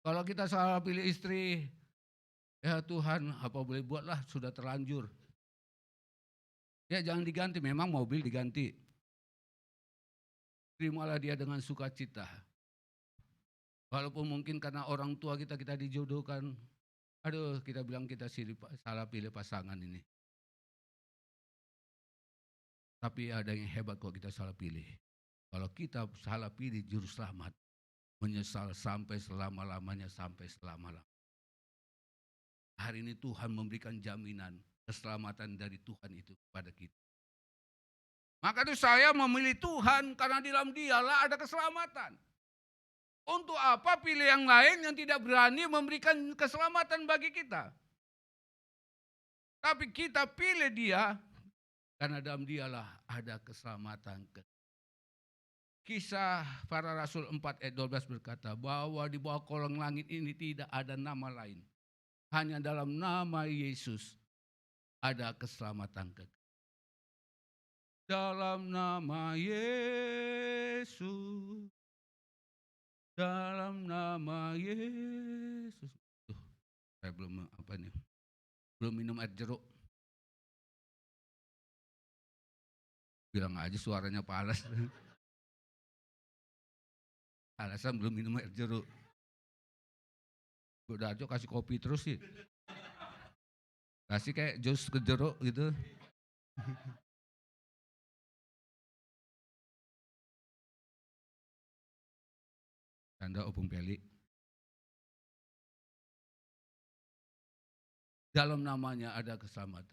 [SPEAKER 1] Kalau kita salah pilih istri, ya Tuhan apa boleh buatlah, sudah terlanjur. Ya jangan diganti, memang mobil diganti. Terimalah dia dengan sukacita. Walaupun mungkin karena orang tua kita dijodohkan, kita bilang kita salah pilih pasangan ini. Tapi ada yang hebat kalau kita salah pilih. Kalau kita salah pilih juru selamat, menyesal sampai selama-lamanya, sampai selama-lamanya. Hari ini Tuhan memberikan jaminan keselamatan dari Tuhan itu kepada kita. Maka itu saya memilih Tuhan karena di dalam Dialah ada keselamatan. Untuk apa pilih yang lain yang tidak berani memberikan keselamatan bagi kita? Tapi kita pilih Dia karena dalam Dialah ada keselamatan. Kisah para Rasul 4 ayat 12 berkata bahwa di bawah kolong langit ini tidak ada nama lain. Hanya dalam nama Yesus ada keselamatan kekal. Dalam nama Yesus. Dalam nama Yesus. Saya belum minum air jeruk. Bilang aja suaranya panas. Alasan belum minum air jeruk. Udah aja kasih kopi terus sih. Kasih kayak jus ke jeruk gitu. Tanda Opung Peli. Dalam namanya ada keselamatan.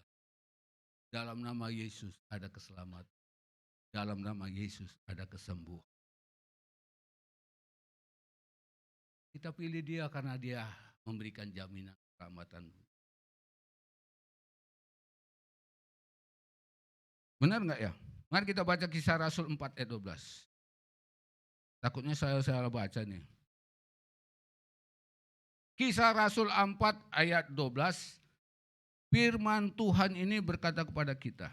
[SPEAKER 1] Dalam nama Yesus ada keselamatan. Dalam nama Yesus ada kesembuhan. Kita pilih dia karena dia memberikan jaminan keselamatan. Benar nggak ya? Mari kita baca Kisah Rasul 4 ayat 12. Takutnya saya salah baca nih. Kisah Rasul 4 ayat 12. Firman Tuhan ini berkata kepada kita.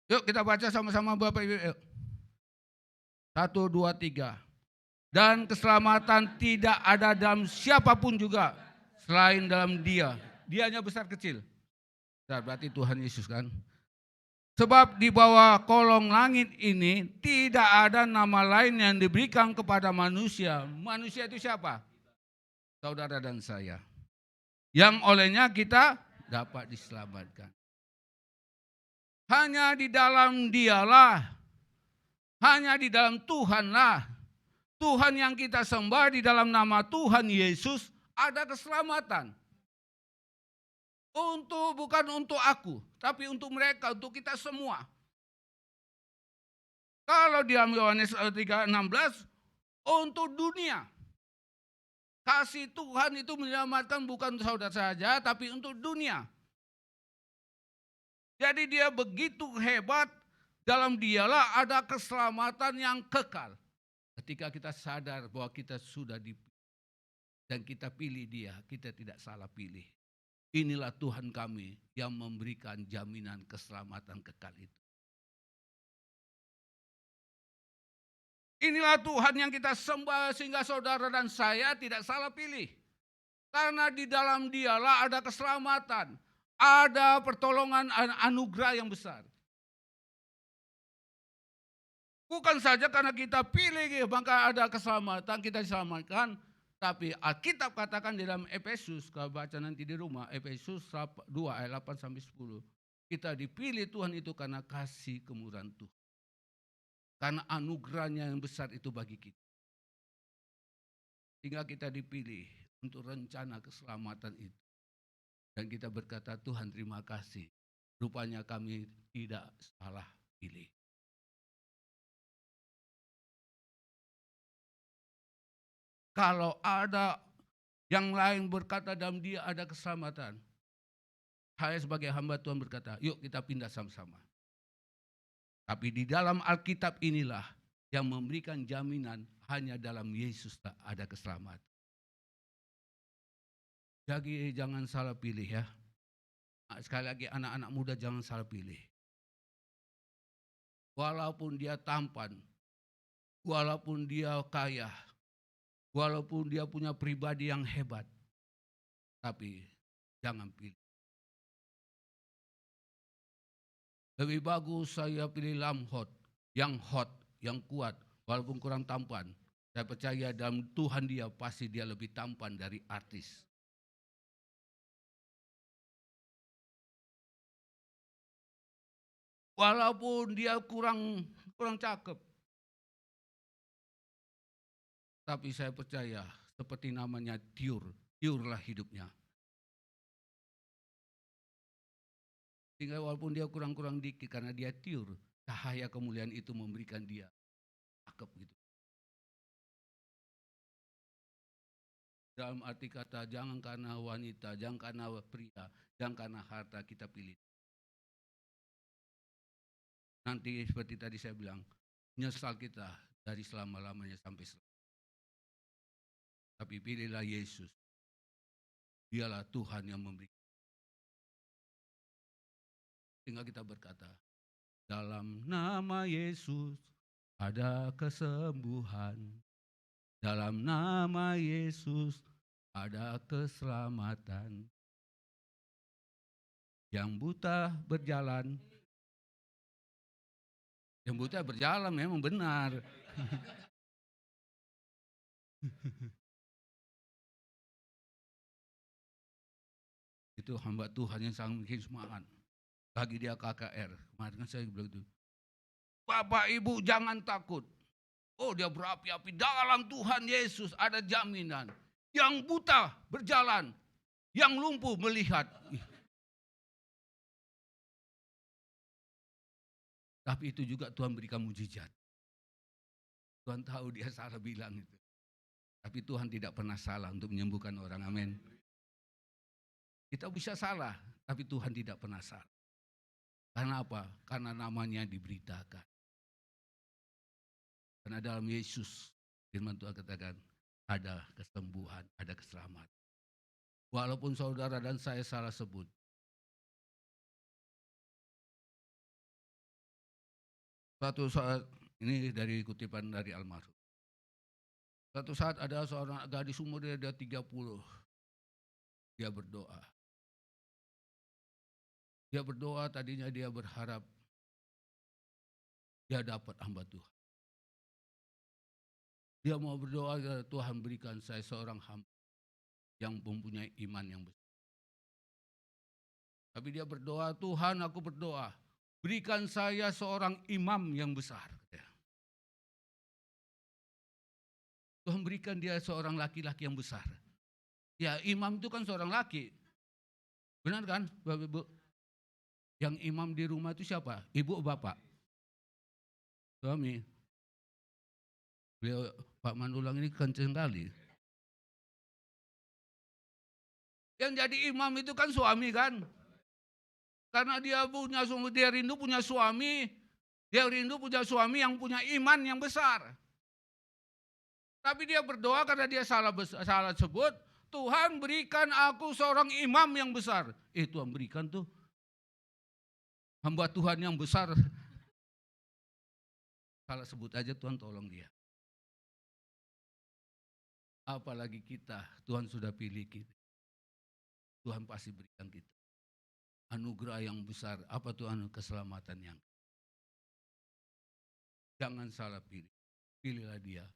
[SPEAKER 1] Yuk kita baca sama-sama Bapak Ibu. Yuk. 1, 2, 3. Dan keselamatan tidak ada dalam siapapun juga selain dalam dia. Dianya besar kecil. Berarti Tuhan Yesus kan. Sebab di bawah kolong langit ini tidak ada nama lain yang diberikan kepada manusia. Manusia itu siapa? Saudara dan saya. Yang olehnya kita dapat diselamatkan. Hanya di dalam dialah, hanya di dalam Tuhanlah, Tuhan yang kita sembah, di dalam nama Tuhan Yesus ada keselamatan. Bukan untuk aku, tapi untuk mereka, untuk kita semua. Kalau di dalam Yohanes 3:16, untuk dunia. Kasih Tuhan itu menyelamatkan bukan saudara saja, tapi untuk dunia. Jadi dia begitu hebat, dalam dialah ada keselamatan yang kekal. Ketika kita sadar bahwa kita sudah dipilih dan kita pilih dia, kita tidak salah pilih. Inilah Tuhan kami yang memberikan jaminan keselamatan kekal itu. Inilah Tuhan yang kita sembah sehingga saudara dan saya tidak salah pilih. Karena di dalam dialah ada keselamatan. Ada pertolongan anugerah yang besar. Bukan saja karena kita pilih maka ada keselamatan, kita diselamatkan. Tapi Alkitab katakan di dalam Efesus, kalau baca nanti di rumah, Efesus 2 ayat 8-10. Kita dipilih Tuhan itu karena kasih kemurahan Tuhan. Karena anugerahnya yang besar itu bagi kita. Sehingga kita dipilih untuk rencana keselamatan itu. Dan kita berkata, Tuhan terima kasih. Rupanya kami tidak salah pilih. Kalau ada yang lain berkata dalam dia ada keselamatan. Saya sebagai hamba Tuhan berkata, yuk kita pindah sama-sama. Tapi di dalam Alkitab inilah yang memberikan jaminan hanya dalam Yesus ada keselamatan. Jadi jangan salah pilih ya. Sekali lagi anak-anak muda jangan salah pilih. Walaupun dia tampan, walaupun dia kaya, walaupun dia punya pribadi yang hebat, tapi jangan pilih. Lebih bagus saya pilih lamhot, yang hot, yang kuat, walaupun kurang tampan. Saya percaya dalam Tuhan dia pasti dia lebih tampan dari artis. Walaupun dia kurang cakep. Tapi saya percaya seperti namanya tiurlah hidupnya. Sehingga walaupun dia kurang dikit karena dia tiur, cahaya kemuliaan itu memberikan dia cakep gitu. Dalam arti kata jangan karena wanita, jangan karena pria, jangan karena harta kita pilih. Nanti seperti tadi saya bilang, nyesal kita dari selama-lamanya sampai selama. Tapi pilihlah Yesus. Dialah Tuhan yang memberi. Sehingga kita berkata, dalam nama Yesus ada kesembuhan. Dalam nama Yesus ada keselamatan. Yang buta berjalan. Yang buta berjalan memang benar. Itu hamba Tuhan yang sangat bikin semangat. Bagi dia KKR. Kemarin saya bilang itu. Bapak Ibu jangan takut. Oh dia berapi-api. Dalam Tuhan Yesus ada jaminan. Yang buta berjalan. Yang lumpuh melihat. Tapi itu juga Tuhan berikan mujizat. Tuhan tahu dia salah bilang itu. Tapi Tuhan tidak pernah salah untuk menyembuhkan orang. Amin. Kita bisa salah, tapi Tuhan tidak pernah salah. Karena apa? Karena namanya diberitakan. Karena dalam Yesus, firman Tuhan katakan, ada kesembuhan, ada keselamatan. Walaupun saudara dan saya salah sebut. Suatu saat, ini dari kutipan dari almarhum. Suatu saat ada seorang gadis umur dia 30. Dia berdoa. Dia berdoa, tadinya dia berharap dia dapat hamba Tuhan. Dia mau berdoa, Tuhan berikan saya seorang hamba yang mempunyai iman yang besar. Tapi dia berdoa, Tuhan aku berdoa, berikan saya seorang imam yang besar. Tuhan berikan dia seorang laki-laki yang besar. Ya, imam itu kan seorang laki. Benar kan, Bapak Ibu? Yang imam di rumah itu siapa? Ibu, bapak? Suami. Beliau, Pak Manulang ini kenceng kali. Yang jadi imam itu kan suami kan? Karena dia rindu punya suami. Dia rindu punya suami yang punya iman yang besar. Tapi dia berdoa karena dia salah sebut, Tuhan berikan aku seorang imam yang besar. Tuhan berikan tuh. Hamba Tuhan yang besar. Salah sebut aja Tuhan tolong dia. Apalagi kita, Tuhan sudah pilih kita. Tuhan pasti berikan kita anugerah yang besar. Apa tuh keselamatan yang? Jangan salah pilih. Pilihlah dia.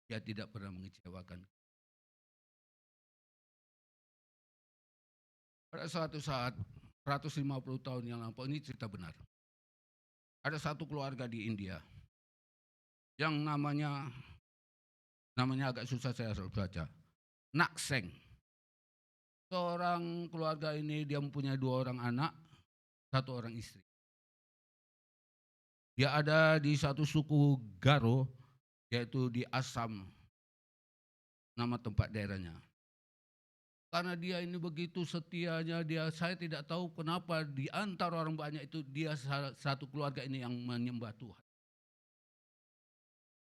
[SPEAKER 1] Dia tidak pernah mengecewakan. Pada suatu saat, 150 tahun yang lampau, ini cerita benar. Ada satu keluarga di India yang namanya agak susah saya baca. Nakseng. Seorang keluarga ini dia mempunyai 2 orang anak, 1 orang istri. Dia ada di satu suku Garo, yaitu di Assam, nama tempat daerahnya. Karena dia ini begitu setianya, saya tidak tahu kenapa di antara orang banyak itu dia satu keluarga ini yang menyembah Tuhan.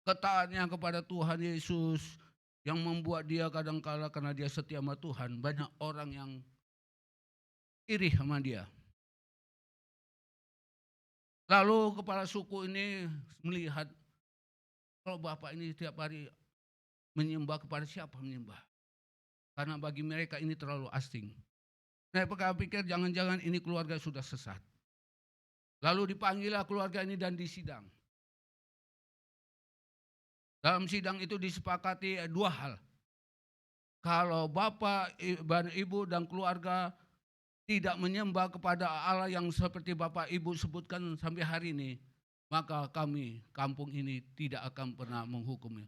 [SPEAKER 1] Ketaatnya kepada Tuhan Yesus yang membuat dia kadangkala karena dia setia sama Tuhan, banyak orang yang iri sama dia. Lalu kepala suku ini melihat kalau bapak ini setiap hari menyembah kepada siapa menyembah. Karena bagi mereka ini terlalu asing. Mereka pikir jangan-jangan ini keluarga sudah sesat. Lalu dipanggillah keluarga ini dan disidang. Dalam sidang itu disepakati 2 hal. Kalau bapak, ibu dan keluarga tidak menyembah kepada Allah yang seperti bapak ibu sebutkan sampai hari ini, maka kami, kampung ini tidak akan pernah menghukumnya.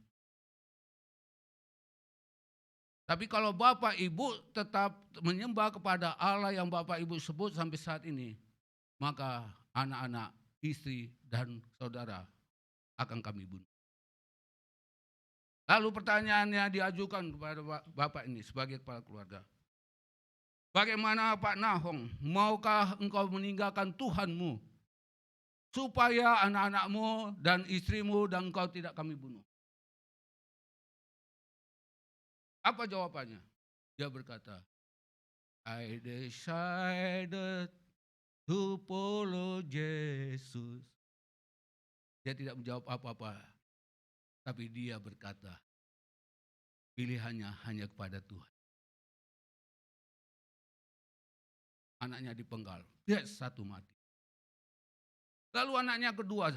[SPEAKER 1] Tapi kalau bapak ibu tetap menyembah kepada Allah yang bapak ibu sebut sampai saat ini, maka anak-anak, istri, dan saudara akan kami bunuh. Lalu pertanyaannya diajukan kepada bapak ini sebagai kepala keluarga. Bagaimana Pak Nahong, maukah engkau meninggalkan Tuhanmu supaya anak-anakmu dan istrimu dan engkau tidak kami bunuh? Apa jawabannya? Dia berkata, I decided to follow Jesus. Dia tidak menjawab apa-apa. Tapi dia berkata, pilihannya hanya kepada Tuhan. Anaknya dipenggal, dia satu mati. Lalu anaknya kedua,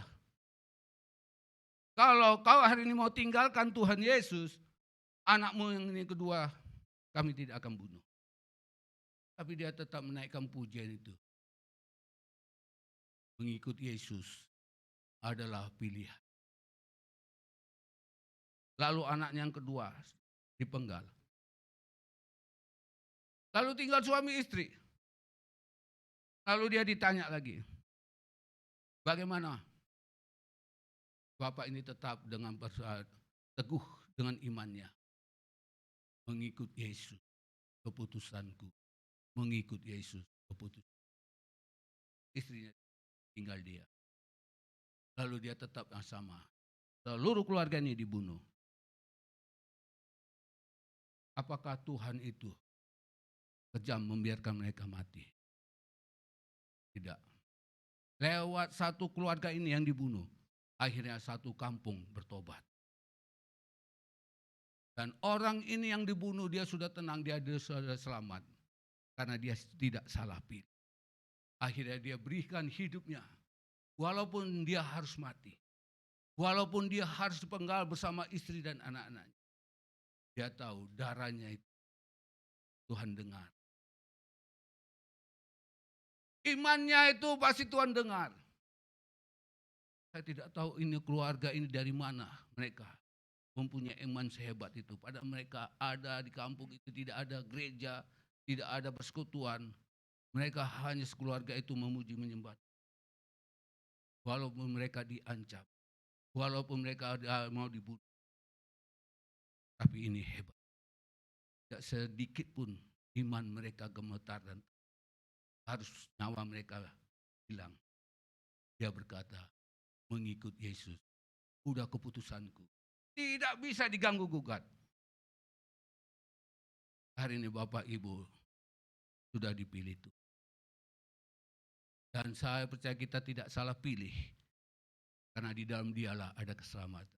[SPEAKER 1] kalau kau hari ini mau tinggalkan Tuhan Yesus, anakmu yang ini kedua, kami tidak akan bunuh. Tapi dia tetap menaikkan pujian itu. Mengikut Yesus adalah pilihan. Lalu anaknya yang kedua dipenggal. Lalu tinggal suami istri. Lalu dia ditanya lagi, bagaimana Bapak ini tetap dengan teguh dengan imannya, mengikut Yesus, keputusanku, mengikut Yesus, keputusan. Istrinya tinggal dia. Lalu dia tetap yang sama. Seluruh keluarganya dibunuh. Apakah Tuhan itu kejam membiarkan mereka mati? Tidak. Lewat satu keluarga ini yang dibunuh, akhirnya satu kampung bertobat. Dan orang ini yang dibunuh, dia sudah tenang, dia sudah selamat. Karena dia tidak salah pilih. Akhirnya dia berikan hidupnya. Walaupun dia harus mati. Walaupun dia harus dipenggal bersama istri dan anak-anaknya. Dia tahu darahnya itu Tuhan dengar. Imannya itu pasti Tuhan dengar. Saya tidak tahu ini keluarga ini dari mana mereka mempunyai iman sehebat itu. Padahal mereka ada di kampung itu, tidak ada gereja, tidak ada persekutuan. Mereka hanya sekeluarga itu memuji menyembah. Walaupun mereka diancam, walaupun mereka mau dibunuh. Tapi ini hebat. Tidak sedikit pun iman mereka gemetar dan harus nyawa mereka hilang. Dia berkata, mengikut Yesus, udah keputusanku. Tidak bisa diganggu gugat. Hari ini Bapak Ibu sudah dipilih Tuhan. Dan saya percaya kita tidak salah pilih. Karena di dalam dialah ada keselamatan.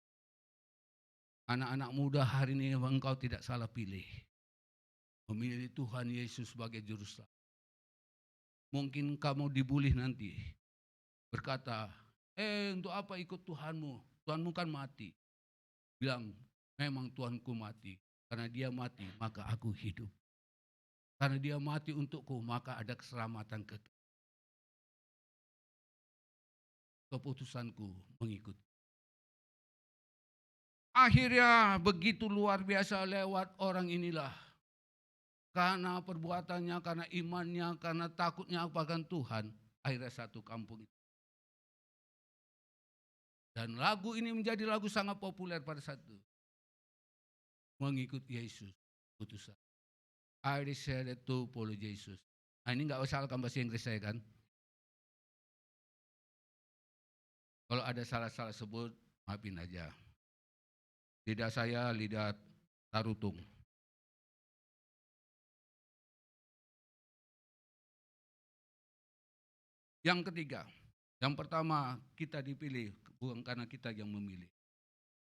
[SPEAKER 1] Anak-anak muda hari ini engkau tidak salah pilih. Memilih Tuhan Yesus sebagai juru selamat. Mungkin kamu dibully nanti. Berkata, untuk apa ikut Tuhanmu? Tuhanmu kan mati. Bilang, memang Tuhanku mati. Karena dia mati, maka aku hidup. Karena dia mati untukku, maka ada keselamatan kekal. Keputusanku mengikut. Akhirnya begitu luar biasa lewat orang inilah. Karena perbuatannya, karena imannya, karena takutnya akan Tuhan. Akhirnya satu kampung itu. Dan lagu ini menjadi lagu sangat populer pada saat itu. Mengikut Yesus, putusan. I decided to follow Jesus. Nah ini gak usah bahasa Inggris saya kan. Kalau ada salah-salah sebut, maafin aja. Lidah saya lidah tarutung. Yang ketiga, yang pertama kita dipilih bukan karena kita yang memilih.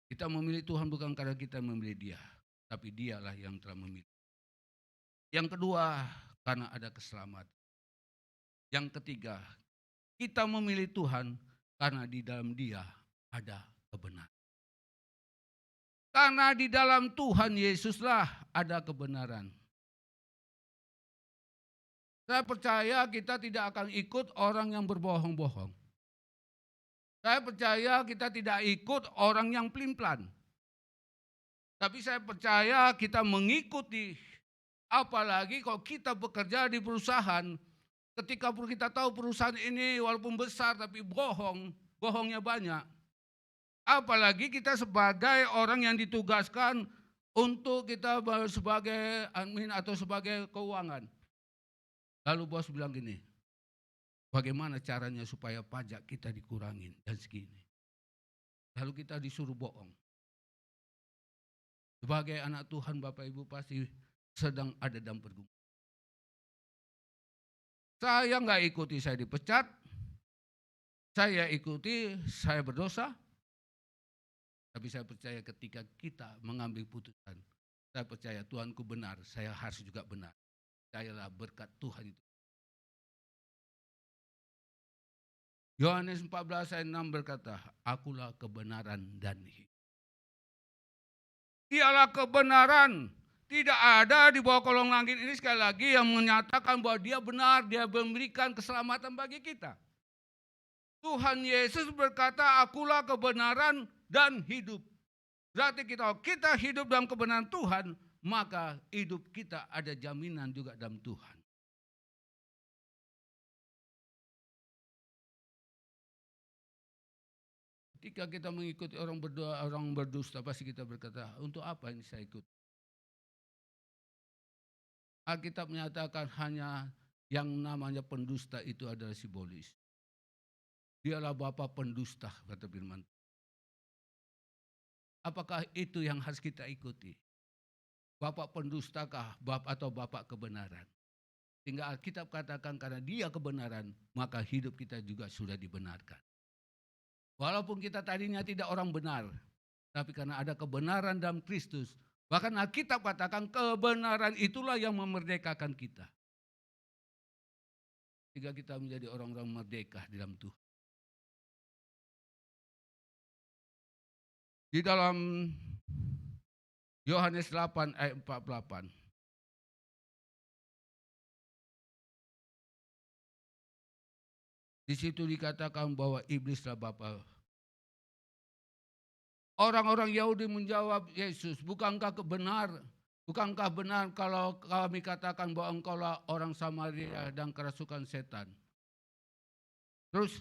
[SPEAKER 1] Kita memilih Tuhan bukan karena kita memilih Dia, tapi Dialah yang telah memilih. Yang kedua, karena ada keselamatan. Yang ketiga, kita memilih Tuhan karena di dalam Dia ada kebenaran. Karena di dalam Tuhan Yesuslah ada kebenaran. Saya percaya kita tidak akan ikut orang yang berbohong-bohong. Saya percaya kita tidak ikut orang yang pelin-pelan. Tapi saya percaya kita mengikuti, apalagi kalau kita bekerja di perusahaan, ketika kita tahu perusahaan ini walaupun besar tapi bohongnya banyak. Apalagi kita sebagai orang yang ditugaskan untuk kita sebagai admin atau sebagai keuangan. Lalu bos bilang gini, bagaimana caranya supaya pajak kita dikurangin dan segini. Lalu kita disuruh bohong. Sebagai anak Tuhan Bapak Ibu pasti sedang ada dalam pergumulan. Saya nggak ikuti, saya dipecat. Saya ikuti, saya berdosa. Tapi saya percaya ketika kita mengambil putusan, saya percaya Tuhanku benar, saya harus juga benar. Sayalah berkat Tuhan itu. Yohanes 14 ayat 6 berkata, akulah kebenaran dan hidup. Dialah kebenaran. Tidak ada di bawah kolong langit ini sekali lagi yang menyatakan bahwa dia benar, dia memberikan keselamatan bagi kita. Tuhan Yesus berkata, akulah kebenaran dan hidup. Berarti kita hidup dalam kebenaran Tuhan, maka hidup kita ada jaminan juga dalam Tuhan. Ketika kita mengikuti orang berdoa, orang berdusta, pasti kita berkata, untuk apa ini saya ikut? Alkitab menyatakan hanya yang namanya pendusta itu adalah simbolis. Dialah bapa pendusta, kata firman. Apakah itu yang harus kita ikuti? Bapak pendustakah atau bapak kebenaran? Sehingga Alkitab katakan karena dia kebenaran, maka hidup kita juga sudah dibenarkan. Walaupun kita tadinya tidak orang benar, tapi karena ada kebenaran dalam Kristus, bahkan Alkitab katakan kebenaran itulah yang memerdekakan kita. Sehingga kita menjadi orang-orang merdeka di dalam Tuhan. Di dalam Yohanes 8 ayat 48. Di situ dikatakan bahwa iblislah bapa. Orang-orang Yahudi menjawab Yesus, bukankah benar kalau kami katakan bahwa engkaulah orang Samaria dan kerasukan setan? Terus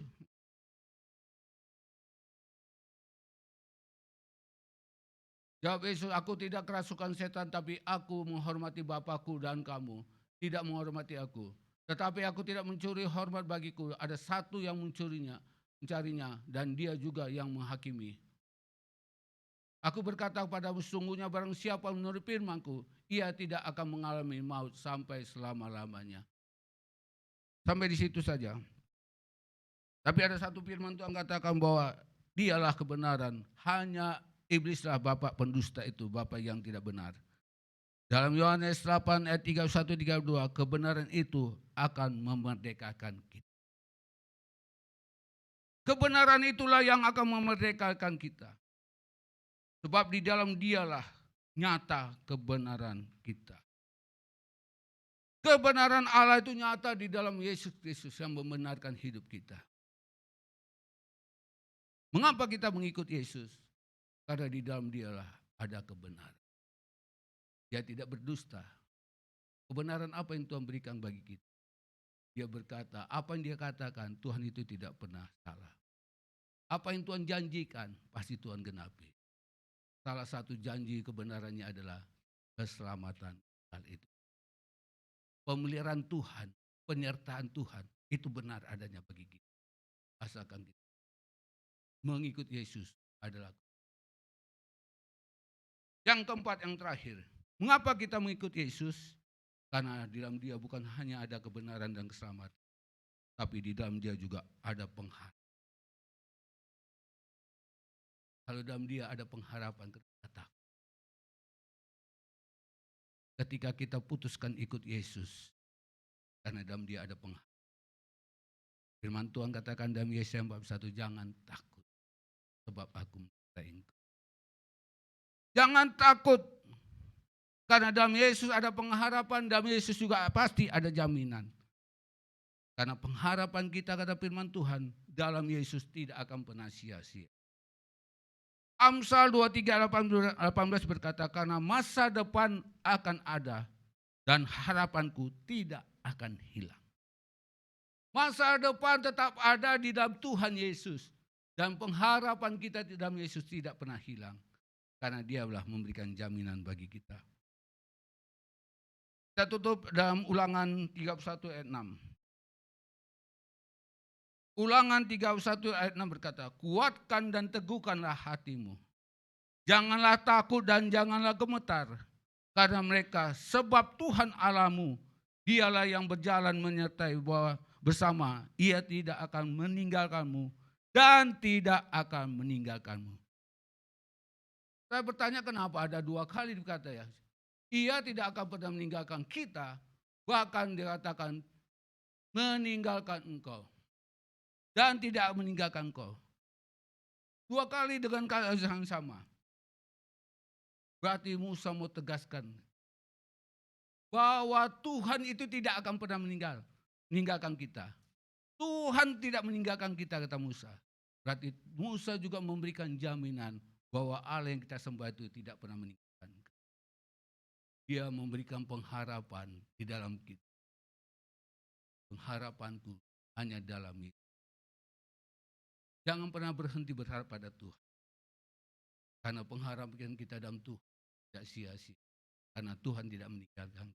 [SPEAKER 1] jawab Yesus, aku tidak kerasukan setan, tapi aku menghormati Bapakku dan kamu tidak menghormati aku. Tetapi aku tidak mencuri hormat bagiku, ada satu yang mencarinya, dan dia juga yang menghakimi. Aku berkata kepadamu, sungguhnya barang siapa menurut firman-Ku, ia tidak akan mengalami maut sampai selama-lamanya. Sampai di situ saja. Tapi ada satu firman Tuhan katakan bahwa dialah kebenaran, hanya iblislah bapak pendusta itu, bapak yang tidak benar. Dalam Yohanes 8 ayat 31-32, kebenaran itu akan memerdekakan kita. Kebenaran itulah yang akan memerdekakan kita. Sebab di dalam dialah nyata kebenaran kita. Kebenaran Allah itu nyata di dalam Yesus Kristus yang membenarkan hidup kita. Mengapa kita mengikut Yesus? Karena di dalam dialah ada kebenaran. Dia tidak berdusta. Kebenaran apa yang Tuhan berikan bagi kita? Dia berkata, apa yang dia katakan, Tuhan itu tidak pernah salah. Apa yang Tuhan janjikan, pasti Tuhan genapi. Salah satu janji kebenarannya adalah keselamatan hal itu. Pemeliharaan Tuhan, penyertaan Tuhan, itu benar adanya bagi kita. Asalkan kita mengikut Yesus adalah. Yang keempat, yang terakhir. Mengapa kita mengikut Yesus? Karena di dalam dia bukan hanya ada kebenaran dan keselamatan, tapi di dalam dia juga ada pengharapan. Kalau dalam dia ada pengharapan, ketika kita putuskan ikut Yesus, karena dalam dia ada pengharapan. Firman Tuhan katakan dalam Yesaya 41, jangan takut, sebab aku menyertai engkau. Jangan takut, karena dalam Yesus ada pengharapan, dalam Yesus juga pasti ada jaminan. Karena pengharapan kita, kata firman Tuhan, dalam Yesus tidak akan pernah sia-sia. Amsal 23:18 berkata, karena masa depan akan ada dan harapanku tidak akan hilang. Masa depan tetap ada di dalam Tuhan Yesus. Dan pengharapan kita di dalam Yesus tidak pernah hilang. Karena dialah memberikan jaminan bagi kita. Kita tutup dalam Ulangan 31 ayat 6. Ulangan 31 ayat 6 berkata, kuatkan dan teguhkanlah hatimu. Janganlah takut dan janganlah gemetar. Karena mereka, sebab Tuhan Allahmu, dialah yang berjalan menyertai bersama. Ia tidak akan meninggalkanmu dan tidak akan meninggalkanmu. Saya bertanya kenapa ada dua kali dikata ya. Ia tidak akan pernah meninggalkan kita, bahkan dikatakan meninggalkan engkau. Dan tidak meninggalkan engkau. Dua kali dengan kata yang sama. Berarti Musa mau tegaskan bahwa Tuhan itu tidak akan pernah meninggalkan kita. Tuhan tidak meninggalkan kita, kata Musa. Berarti Musa juga memberikan jaminan bahwa Allah yang kita sembah itu tidak pernah meninggalkan. Dia memberikan pengharapan di dalam kita. Pengharapanku hanya dalam itu. Jangan pernah berhenti berharap pada Tuhan. Karena pengharapan kita dalam Tuhan tidak sia-sia. Karena Tuhan tidak meninggalkan.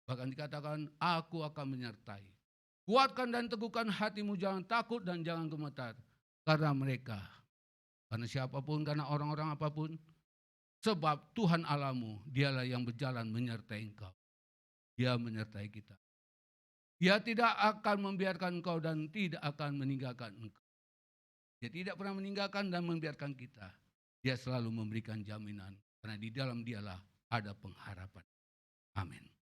[SPEAKER 1] Bahkan dikatakan, aku akan menyertai. Kuatkan dan teguhkan hatimu, jangan takut dan jangan gemetar. Karena mereka, karena siapapun, karena orang-orang apapun. Sebab Tuhan Allahmu, dialah yang berjalan menyertai engkau. Dia menyertai kita. Dia tidak akan membiarkan engkau dan tidak akan meninggalkan engkau. Dia tidak pernah meninggalkan dan membiarkan kita. Dia selalu memberikan jaminan. Karena di dalam dialah ada pengharapan. Amin.